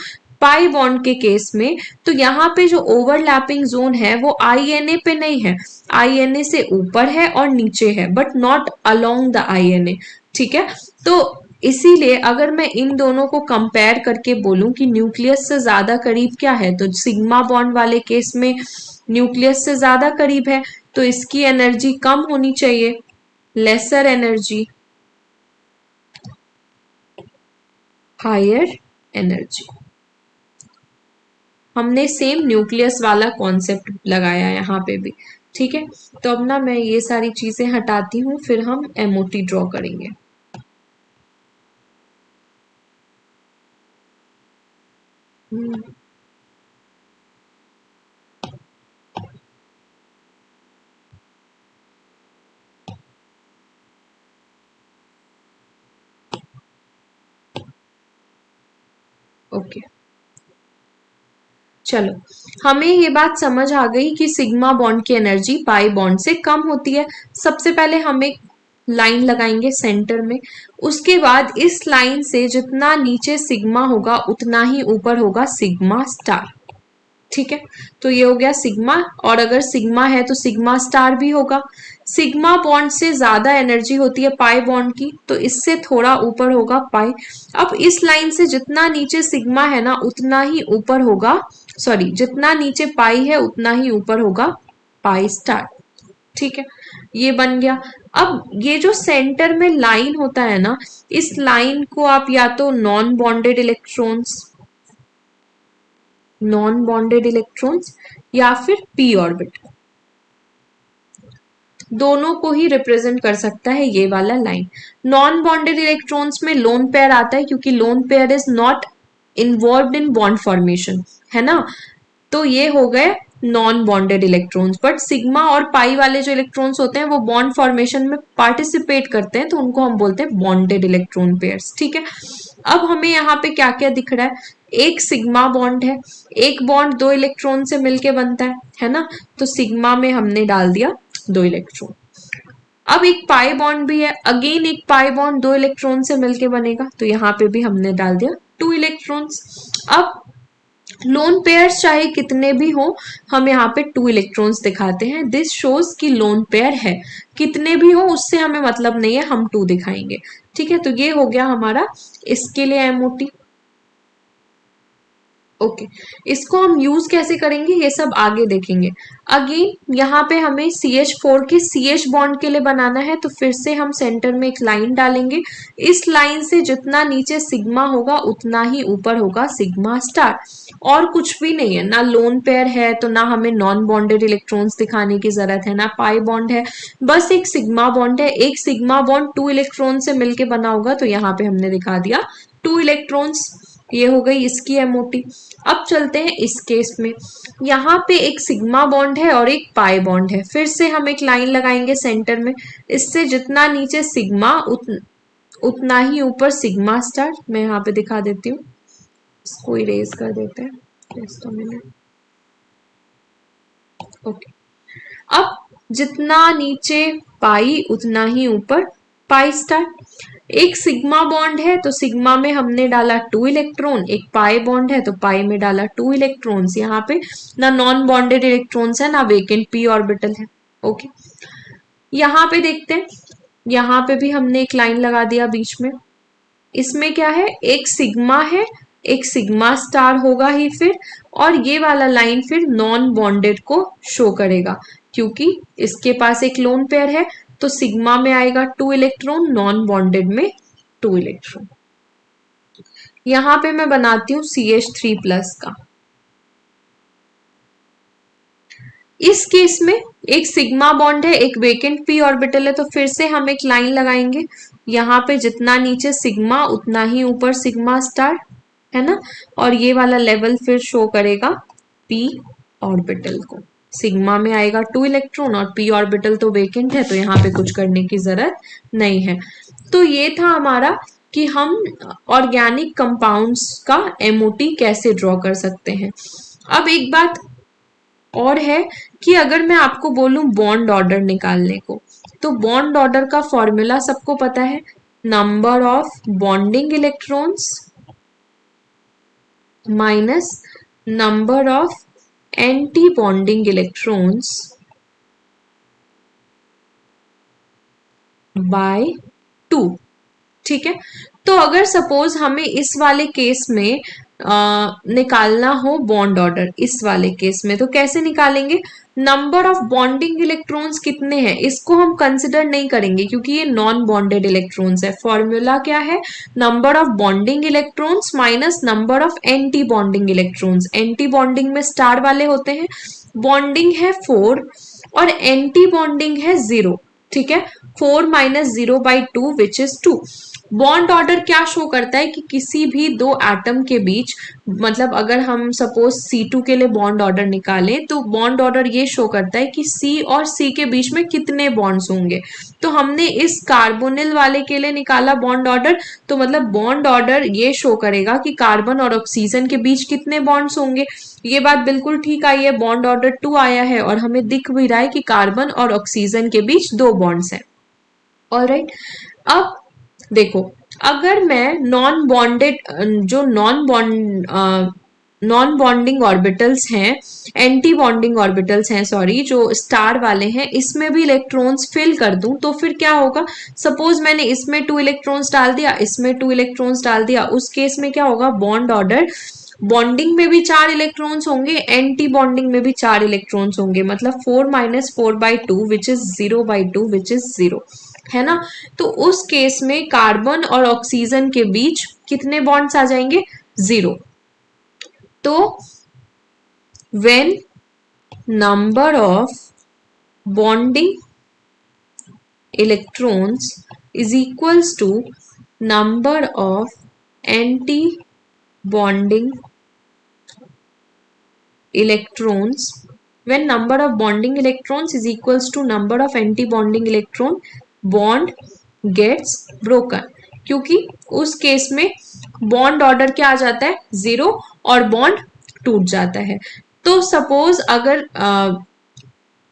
पाई बॉन्ड के केस में, तो यहाँ पे जो ओवरलैपिंग जोन है वो आईएनए पे नहीं है, आईएनए से ऊपर है और नीचे है, but not along the INA. ठीक है, तो इसीलिए अगर मैं इन दोनों को कंपेयर करके बोलूं कि न्यूक्लियस से ज्यादा करीब क्या है, तो सिग्मा बॉन्ड वाले केस में न्यूक्लियस से ज्यादा करीब है, तो इसकी एनर्जी कम होनी चाहिए, लेसर एनर्जी, हायर एनर्जी। हमने सेम न्यूक्लियस वाला कॉन्सेप्ट लगाया यहाँ पे भी। ठीक है, तो अब ना मैं ये सारी चीजें हटाती हूँ, फिर हम एमओटी ड्रॉ करेंगे। ओके, चलो, हमें ये बात समझ आ गई कि सिग्मा बॉन्ड की एनर्जी पाई बॉन्ड से कम होती है। सबसे पहले हम एक लाइन लगाएंगे सेंटर में, उसके बाद इस लाइन से जितना नीचे सिग्मा होगा उतना ही ऊपर होगा सिग्मा स्टार। ठीक है, तो ये हो गया सिग्मा, और अगर सिग्मा है तो सिग्मा स्टार भी होगा। सिग्मा बॉन्ड से ज्यादा एनर्जी होती है पाई बॉन्ड की, तो इससे थोड़ा ऊपर होगा पाई। अब इस लाइन से जितना नीचे सिग्मा है ना उतना ही ऊपर होगा, सॉरी, जितना नीचे पाई है उतना ही ऊपर होगा पाई स्टार। ठीक है, ये बन गया। अब ये जो सेंटर में लाइन होता है ना, इस लाइन को आप या तो नॉन बॉन्डेड इलेक्ट्रॉन्स या फिर पी ऑर्बिटल, दोनों को ही रिप्रेजेंट कर सकता है ये वाला लाइन। नॉन बॉन्डेड इलेक्ट्रॉन्स में लोन पेयर आता है क्योंकि lone pair is not involve in bond formation, है ना, तो ये हो गए non bonded electrons. But sigma और पाई वाले जो इलेक्ट्रॉन्स होते हैं वो बॉन्ड फॉर्मेशन में पार्टिसिपेट करते हैं, तो उनको हम बोलते हैं बॉन्डेड इलेक्ट्रॉन पेयर्स। ठीक है, अब हमें यहाँ पे क्या क्या दिख रहा है, एक सिग्मा बॉन्ड है, एक बॉन्ड दो इलेक्ट्रॉन से मिलके बनता है ना, तो सिग्मा में हमने डाल दिया दो इलेक्ट्रॉन। अब एक पाई बॉन्ड भी है, अगेन एक पाई बॉन्ड दो इलेक्ट्रॉन से मिलके बनेगा, तो यहाँ पे भी हमने डाल दिया टू इलेक्ट्रॉन्स। अब लोन पेयर्स चाहे कितने भी हो, हम यहाँ पे टू इलेक्ट्रॉन्स दिखाते हैं, दिस शोज कि लोन पेयर है। कितने भी हो उससे हमें मतलब नहीं है, हम टू दिखाएंगे। ठीक है, तो ये हो गया हमारा इसके लिए एमओटी। ओके, इसको हम यूज कैसे करेंगे ये सब आगे देखेंगे। अगेन यहाँ पे हमें CH4 के CH बॉन्ड के लिए बनाना है, तो फिर से हम सेंटर में एक लाइन डालेंगे। इस लाइन से जितना नीचे सिग्मा होगा उतना ही ऊपर होगा सिग्मा स्टार, और कुछ भी नहीं है, ना लोन पेयर है तो ना हमें नॉन बॉन्डेड इलेक्ट्रॉन्स दिखाने की जरूरत है, ना पाई बॉन्ड है, बस एक सिग्मा बॉन्ड है। एक सिग्मा बॉन्ड टू इलेक्ट्रॉन से मिलके बना होगा, तो यहाँ पे हमने दिखा दिया टू इलेक्ट्रॉन्स। ये हो गई इसकी एमओटी। अब चलते हैं इस केस में, यहाँ पे एक सिग्मा बॉन्ड है और एक पाई बॉन्ड है, फिर से हम एक लाइन लगाएंगे सेंटर में, इससे जितना नीचे सिग्मा उतना ही ऊपर सिग्मा स्टार। मैं यहाँ पे दिखा देती हूँ, इसको इरेज कर देते हैं जस्ट अ मिनट। ओके, अब जितना नीचे पाई उतना ही ऊपर पाई स्टार। एक सिग्मा बॉन्ड है तो सिग्मा में हमने डाला टू इलेक्ट्रॉन, एक पाई बॉन्ड है तो पाई में डाला टू इलेक्ट्रॉन्स। यहाँ पे ना नॉन बॉन्डेड इलेक्ट्रॉन्स है ना वेकेंट पी ऑर्बिटल है। ओके, यहाँ पे देखते हैं, यहाँ पे भी हमने एक लाइन लगा दिया बीच में। इसमें क्या है, एक सिग्मा है, एक सिग्मा स्टार होगा ही फिर, और ये वाला लाइन फिर नॉन बॉन्डेड को शो करेगा क्योंकि इसके पास एक लोन पेयर है, तो सिग्मा में आएगा टू इलेक्ट्रॉन, नॉन बॉन्डेड में टू इलेक्ट्रॉन। यहां पे मैं बनाती हूं CH3+ का। इस केस में एक सिग्मा बॉन्ड है, एक वेकेंट पी ऑर्बिटल है, तो फिर से हम एक लाइन लगाएंगे। यहाँ पे जितना नीचे सिग्मा उतना ही ऊपर सिग्मा स्टार। है ना। और ये वाला लेवल फिर शो करेगा p ऑर्बिटल को। सिग्मा में आएगा 2 इलेक्ट्रॉन और p ऑर्बिटल तो वेकेंट है, तो यहाँ पे कुछ करने की जरूरत नहीं है। तो ये था हमारा कि हम ऑर्गेनिक कंपाउंड्स का MOT कैसे ड्रॉ कर सकते हैं। अब एक बात और है कि अगर मैं आपको बोलूं बॉन्ड ऑर्डर निकालने को, तो बॉन्ड ऑर्डर का फॉर्मूला सबको पता है, number of bonding electrons minus number of anti bonding electrons bye 2। ठीक है। तो अगर सपोज हमें इस वाले केस में निकालना हो बॉन्ड ऑर्डर, इस वाले केस में तो कैसे निकालेंगे? नंबर ऑफ बॉन्डिंग इलेक्ट्रॉन्स कितने हैं इसको हम कंसिडर नहीं करेंगे, क्योंकि ये नॉन बॉन्डेड इलेक्ट्रॉन्स है। फॉर्मूला क्या है? Number of bonding electrons minus number of anti bonding electrons. Anti bonding में स्टार वाले होते हैं, बॉन्डिंग है 4 और एंटी बॉन्डिंग है 0। ठीक है। 4 minus 0/2 which is 2। Bond order क्या शो करता है कि किसी भी दो एटम के बीच, मतलब अगर हम सपोज C2 के लिए बॉन्ड ऑर्डर निकालें, तो बॉन्ड ऑर्डर ये शो करता है कि C और C के बीच में कितने बॉन्ड्स होंगे। तो हमने इस कार्बोनिल वाले के लिए निकाला बॉन्ड ऑर्डर, तो मतलब बॉन्ड ऑर्डर ये शो करेगा कि कार्बन और ऑक्सीजन के बीच कितने बॉन्ड्स होंगे। ये बात बिल्कुल ठीक आई है, बॉन्ड ऑर्डर 2 आया है और हमें दिख भी रहा है कि कार्बन और ऑक्सीजन के बीच 2 बॉन्ड्स हैं। ऑलराइट। अब देखो, अगर मैं नॉन बॉन्डेड, जो नॉन बॉन्डिंग ऑर्बिटल्स हैं, एंटी बॉन्डिंग ऑर्बिटल्स हैं, सॉरी, जो स्टार वाले हैं, इसमें भी इलेक्ट्रॉन्स फिल कर दूं तो फिर क्या होगा? सपोज मैंने इसमें 2 इलेक्ट्रॉन्स डाल दिया, इसमें 2 इलेक्ट्रॉन्स डाल दिया, उस केस में क्या होगा? बॉन्ड ऑर्डर, बॉन्डिंग में भी 4 इलेक्ट्रॉन्स होंगे, एंटी बॉन्डिंग में भी 4 इलेक्ट्रॉन्स होंगे, मतलब 4 minus 4/2 which is 0/2 which is 0, है ना। तो उस केस में कार्बन और ऑक्सीजन के बीच कितने बॉन्ड्स आ जाएंगे? 0। तो when number of bonding electrons is equals to number of anti bonding electrons, when number of bonding electrons is equals to number of anti bonding electron, bond gets broken। क्योंकि उस case में bond order क्या आ जाता है? 0 और bond टूट जाता है। तो सपोज अगर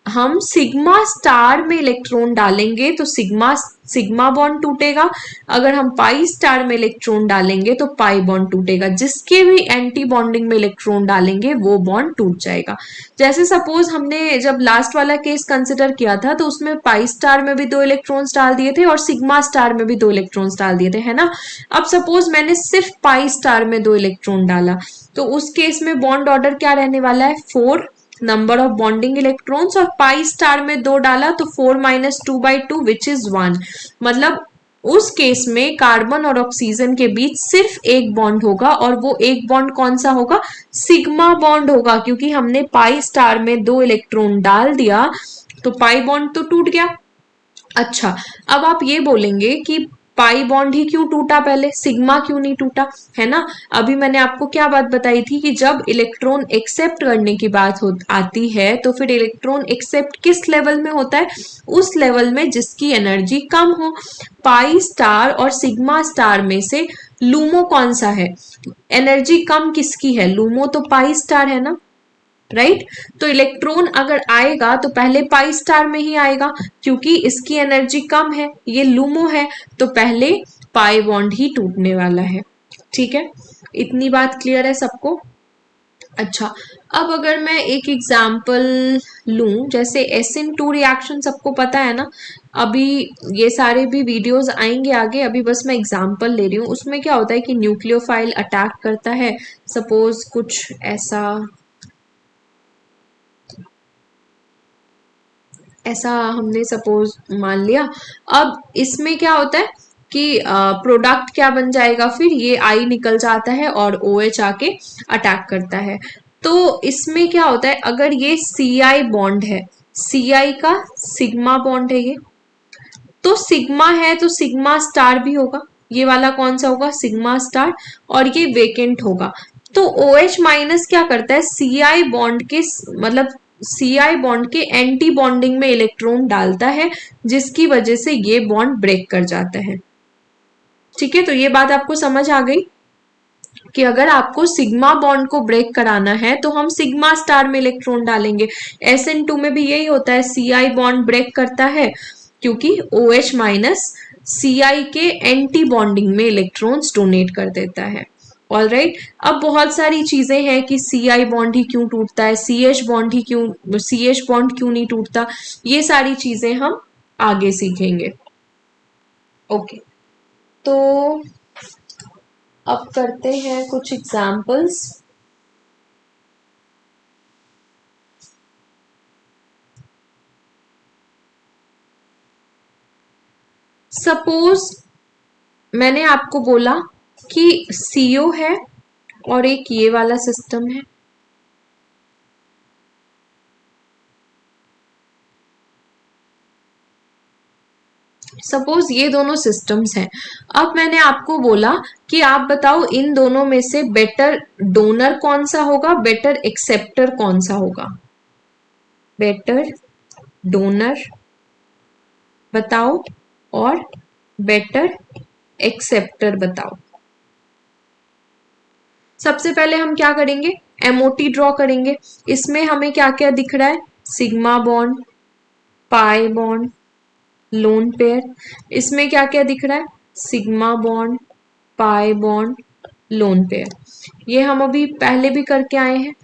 हम सिग्मा स्टार में इलेक्ट्रॉन डालेंगे तो सिग्मा सिग्मा बॉन्ड टूटेगा, अगर हम पाई स्टार में इलेक्ट्रॉन डालेंगे तो पाई बॉन्ड टूटेगा, जिसके भी एंटी बॉन्डिंग में इलेक्ट्रॉन डालेंगे वो बॉन्ड टूट जाएगा। जैसे सपोज हमने जब लास्ट वाला केस कंसिडर किया था तो उसमें पाई स्टार में भी 2 इलेक्ट्रॉन्स डाल दिए थे और सिग्मा स्टार में भी 2 इलेक्ट्रॉन्स डाल दिए थे, है ना। अब सपोज मैंने सिर्फ पाई स्टार में 2 इलेक्ट्रॉन डाला, तो उस केस में बॉन्ड ऑर्डर क्या रहने वाला है? 4 नंबर ऑफ बॉन्डिंग इलेक्ट्रॉन्स, और पाई स्टार में 2 डाला तो 4 माइनस 2/2 विच इज 1। मतलब उस केस में कार्बन और ऑक्सीजन के बीच सिर्फ एक बॉन्ड होगा, और वो एक बॉन्ड कौन सा होगा? सिग्मा बॉन्ड होगा, क्योंकि हमने पाई स्टार में 2 इलेक्ट्रॉन डाल दिया तो पाई बॉन्ड तो टूट गया। अच्छा, अब आप ये बोलेंगे कि पाई बॉन्ड ही क्यों टूटा, पहले सिग्मा क्यों नहीं टूटा, है ना। अभी मैंने आपको क्या बात बताई थी कि जब इलेक्ट्रॉन एक्सेप्ट करने की बात आती है तो फिर इलेक्ट्रॉन एक्सेप्ट किस लेवल में होता है? उस लेवल में जिसकी एनर्जी कम हो। पाई स्टार और सिग्मा स्टार में से लूमो कौन सा है? एनर्जी कम किसकी है? लूमो तो पाई स्टार है ना, राइट। तो इलेक्ट्रॉन अगर आएगा तो पहले पाई स्टार में ही आएगा, क्योंकि इसकी एनर्जी कम है, ये लूमो है, तो पहले पाई बॉन्ड ही टूटने वाला है। ठीक है, इतनी बात क्लियर है सबको? अच्छा, अब अगर मैं एक एग्जाम्पल लूं, जैसे SN2 रिएक्शन सबको पता है ना, अभी ये सारे भी वीडियोस आएंगे आगे, अभी बस मैं एग्जाम्पल ले रही हूँ। उसमें क्या होता है कि न्यूक्लियोफाइल अटैक करता है, सपोज कुछ ऐसा हमने सपोज मान लिया। अब इसमें क्या होता है कि प्रोडक्ट क्या बन जाएगा? फिर ये आई निकल जाता है और OH आके अटैक करता है। तो इसमें क्या होता है, अगर ये Ci बॉन्ड है, Ci का सिग्मा बॉन्ड है ये, तो सिग्मा है तो सिग्मा स्टार भी होगा, ये वाला कौन सा होगा, सिग्मा स्टार, और ये वेकेंट होगा। तो OH माइनस क्या करता है, Ci बॉन्ड के मतलब Ci बॉन्ड के एंटी बॉन्डिंग में इलेक्ट्रॉन डालता है, जिसकी वजह से ये बॉन्ड ब्रेक कर जाता है। ठीक है, तो ये बात आपको समझ आ गई कि अगर आपको सिग्मा बॉन्ड को ब्रेक कराना है तो हम सिग्मा स्टार में इलेक्ट्रॉन डालेंगे। SN2 में भी यही होता है, Ci बॉन्ड ब्रेक करता है क्योंकि OH माइनस Ci के एंटी बॉन्डिंग में इलेक्ट्रॉन्स डोनेट कर देता है। ऑल राइट, अब बहुत सारी चीजें हैं कि Ci बॉन्ड ही क्यों टूटता है, CH बॉन्ड ही क्यों, CH बॉन्ड क्यों नहीं टूटता, ये सारी चीजें हम आगे सीखेंगे। ओके, तो अब करते हैं कुछ एग्जाम्पल्स। सपोज मैंने आपको बोला कि CO है और एक ये वाला सिस्टम है। सपोज ये दोनों सिस्टम्स हैं। अब मैंने आपको बोला कि आप बताओ इन दोनों में से बेटर डोनर कौन सा होगा, बेटर एक्सेप्टर कौन सा होगा। बेटर डोनर बताओ और बेटर एक्सेप्टर बताओ। सबसे पहले हम क्या करेंगे, MOT ड्रॉ करेंगे। इसमें हमें क्या क्या दिख रहा है, sigma bond, pi bond, lone pair. इसमें क्या क्या दिख रहा है, sigma bond, pi bond, lone pair. ये हम अभी पहले भी करके आए हैं।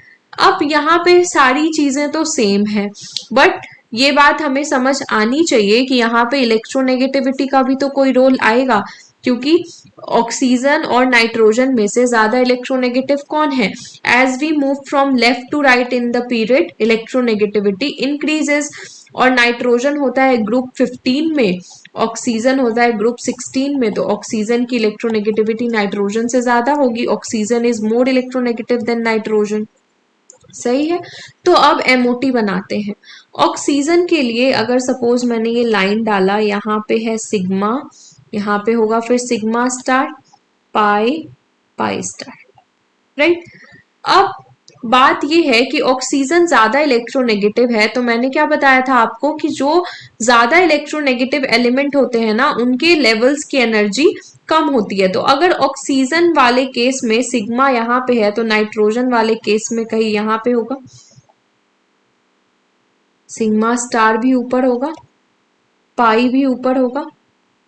अब यहाँ पे सारी चीजें तो सेम है, बट ये बात हमें समझ आनी चाहिए कि यहाँ पे इलेक्ट्रोनेगेटिविटी का भी तो कोई रोल आएगा, क्योंकि ऑक्सीजन और नाइट्रोजन में से ज्यादा इलेक्ट्रोनेगेटिव कौन है। As we move from left to right in the period, electronegativity increases, और नाइट्रोजन होता है ग्रुप 15 में, ऑक्सीजन होता है ग्रुप 16 में। तो ऑक्सीजन की इलेक्ट्रोनेगेटिविटी नाइट्रोजन से ज्यादा होगी, oxygen is more electronegative then nitrogen. सही है, तो अब MOT बनाते हैं। ऑक्सीजन के लिए अगर सपोज मैंने ये लाइन डाला, यहाँ पे है सिग्मा, यहाँ पे होगा फिर सिग्मा स्टार, पाई, पाई स्टार, राइट। अब बात ये है कि ऑक्सीजन ज्यादा इलेक्ट्रोनेगेटिव है, तो मैंने क्या बताया था आपको कि जो ज्यादा इलेक्ट्रोनेगेटिव एलिमेंट होते हैं ना, उनके लेवल्स की एनर्जी कम होती है। तो अगर ऑक्सीजन वाले केस में सिग्मा यहाँ पे है, तो नाइट्रोजन वाले केस में कहीं यहाँ पे होगा, सिग्मा स्टार भी ऊपर होगा, पाई भी ऊपर होगा,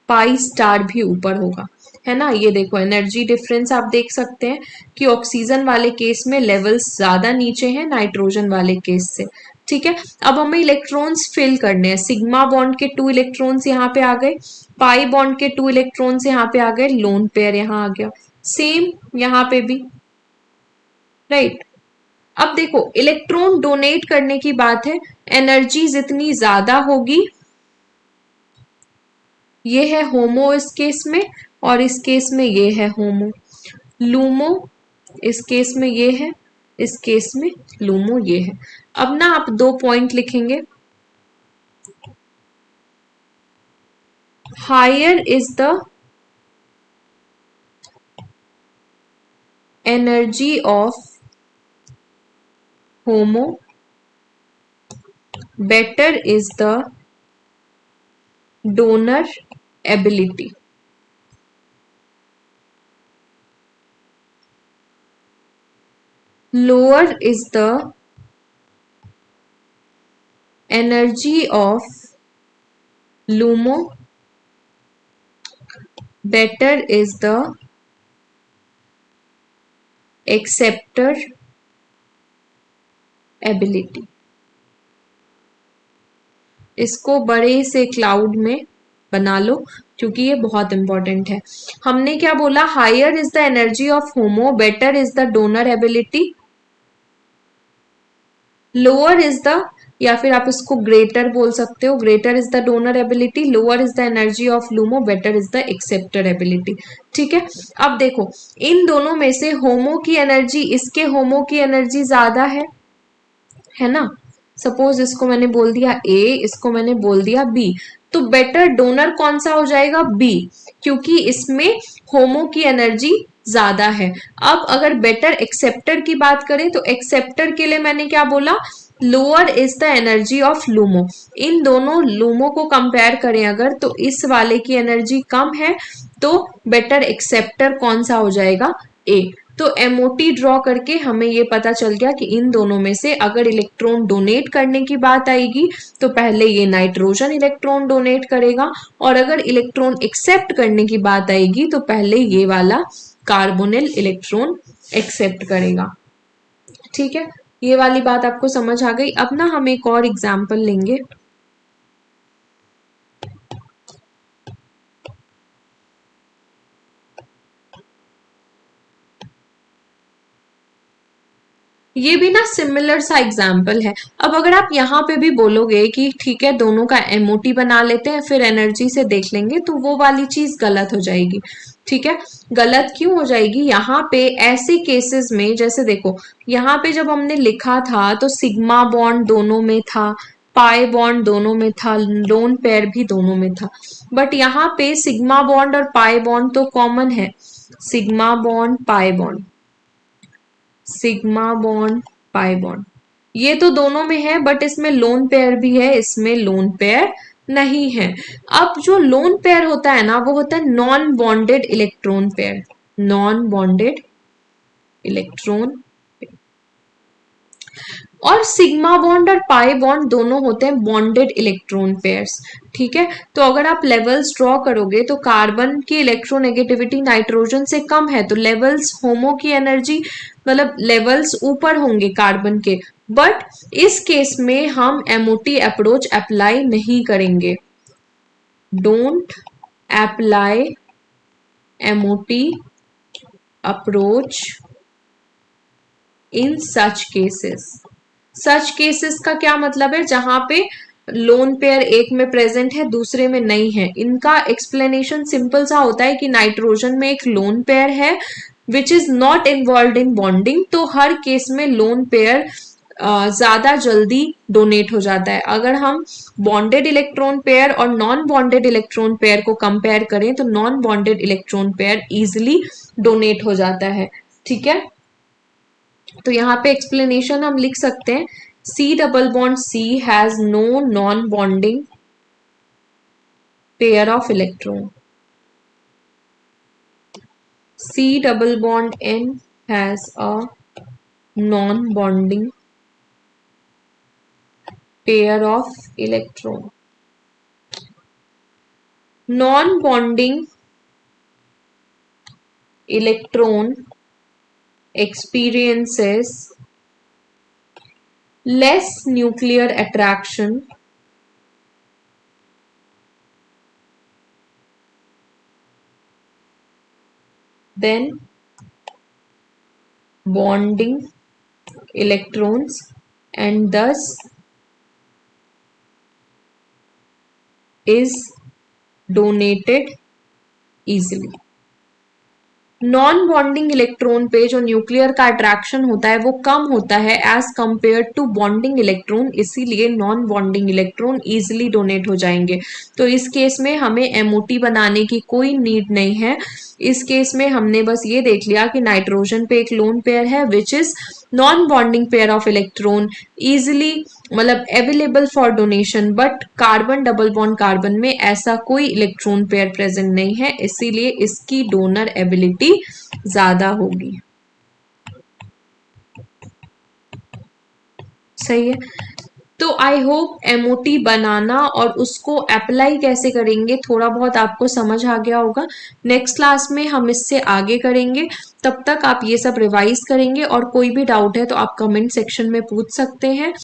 पाई स्टार भी ऊपर होगा, है ना। ये देखो एनर्जी डिफरेंस आप देख सकते हैं कि ऑक्सीजन वाले केस में लेवल्स ज्यादा नीचे हैं नाइट्रोजन वाले केस से। ठीक है, अब हमें इलेक्ट्रॉन्स फिल करने हैं। सिग्मा बॉन्ड के 2 इलेक्ट्रॉन्स यहाँ पे आ गए, पाई बॉन्ड के 2 इलेक्ट्रॉन्स यहाँ पे आ गए, लोन पेयर यहाँ आ गया, सेम यहाँ पे भी, राइट। अब देखो इलेक्ट्रॉन डोनेट करने की बात है, एनर्जी जितनी ज्यादा होगी, ये है होमो इस केस में, और इस केस में ये है होमो। लूमो इस केस में ये है, इस केस में लूमो ये है। अब ना आप 2 पॉइंट लिखेंगे, higher is the energy of HOMO, better is the donor ability. Lower is the energy of LUMO, better is the acceptor ability। इसको बड़े से क्लाउड में बना लो क्योंकि ये बहुत इंपॉर्टेंट है। हमने क्या बोला, higher is the energy of HOMO, better is the donor ability, lower is the, या फिर आप इसको ग्रेटर बोल सकते हो, greater is the donor ability, lower is the energy of LUMO, better is the acceptor ability. ठीक है, अब देखो इन दोनों में से होमो की एनर्जी, इसके होमो की एनर्जी ज्यादा है ना। सपोज इसको मैंने बोल दिया A, इसको मैंने बोल दिया B, तो बेटर डोनर कौन सा हो जाएगा? बी, क्योंकि इसमें होमो की एनर्जी ज्यादा है। अब अगर बेटर एक्सेप्टर की बात करें तो एक्सेप्टर के लिए मैंने क्या बोला? Lower is the energy of LUMO. इन दोनों लूमो को कंपेयर करें अगर, तो इस वाले की एनर्जी कम है, तो बेटर एक्सेप्टर कौन सा हो जाएगा? ए। तो एमओटी ड्रॉ करके हमें ये पता चल गया कि इन दोनों में से अगर इलेक्ट्रॉन डोनेट करने की बात आएगी तो पहले ये नाइट्रोजन इलेक्ट्रॉन डोनेट करेगा, और अगर इलेक्ट्रॉन एक्सेप्ट करने की बात आएगी तो पहले ये वाला कार्बोनिल इलेक्ट्रॉन एक्सेप्ट करेगा। ठीक है, ये वाली बात आपको समझ आ गई। अब ना हम एक और एग्जाम्पल लेंगे। ये भी ना सिमिलर सा एग्जाम्पल है। अब अगर आप यहाँ पे भी बोलोगे कि ठीक है दोनों का एमओटी बना लेते हैं फिर एनर्जी से देख लेंगे, तो वो वाली चीज गलत हो जाएगी। ठीक है, गलत क्यों हो जाएगी? यहाँ पे ऐसे केसेस में, जैसे देखो यहाँ पे जब हमने लिखा था तो सिग्मा बॉन्ड दोनों में था, पाई बॉन्ड दोनों में था, लोन पेयर भी दोनों में था, बट यहाँ पे सिग्मा बॉन्ड और पाई बॉन्ड तो कॉमन है। Sigma bond pi bond, sigma bond pi bond, ये तो दोनों में है, बट इसमें लोन पेयर भी है, इसमें लोन पेयर नहीं है। अब जो लोन पेयर होता है ना वो होता है non bonded electron pair, non bonded electron. और सिग्मा बॉन्ड और पाई बॉन्ड दोनों होते हैं बॉन्डेड इलेक्ट्रॉन पेयर्स। ठीक है, तो अगर आप लेवल्स ड्रॉ करोगे तो कार्बन की इलेक्ट्रोनेगेटिविटी नाइट्रोजन से कम है, तो लेवल्स होमो की एनर्जी मतलब लेवल्स ऊपर होंगे कार्बन के, बट इस केस में हम एमओटी अप्रोच अप्लाई नहीं करेंगे। Don't apply MOT approach in such cases. Such cases का क्या मतलब है? जहां पे लोन पेयर एक में प्रेजेंट है दूसरे में नहीं है। इनका एक्सप्लेनेशन सिंपल सा होता है कि नाइट्रोजन में एक लोन पेयर है which is not involve in bonding, तो हर केस में लोन पेयर ज्यादा जल्दी डोनेट हो जाता है। अगर हम बॉन्डेड इलेक्ट्रॉन पेयर और नॉन बॉन्डेड इलेक्ट्रॉन पेयर को कंपेयर करें तो non bonded electron pair easily donate हो जाता है। ठीक है, तो यहाँ पे एक्सप्लेनेशन हम लिख सकते हैं, C double bond C has no non bonding pair of electron, C double bond N has a non bonding pair of electron. Non bonding electron experiences less nuclear attraction than bonding electrons and thus is donated easily। Non bonding electron पे जो nuclear का attraction होता है वो कम होता है as compare to bonding electron, इसीलिए non bonding electron easily donate हो जाएंगे। तो इस केस में हमें एमओटी बनाने की कोई नीड नहीं है। इस केस में हमने बस ये देख लिया कि नाइट्रोजन पे एक लोन पेयर है which is non bonding pair of electron, easily मतलब available for donation, but carbon double bond carbon में ऐसा कोई इलेक्ट्रॉन पेयर प्रेजेंट नहीं है, इसीलिए इसकी डोनर एबिलिटी ज्यादा होगी। सही है, तो आई होप एमओटी बनाना और उसको अप्लाई कैसे करेंगे थोड़ा बहुत आपको समझ आ गया होगा। नेक्स्ट क्लास में हम इससे आगे करेंगे, तब तक आप ये सब रिवाइज करेंगे और कोई भी डाउट है तो आप कमेंट सेक्शन में पूछ सकते हैं।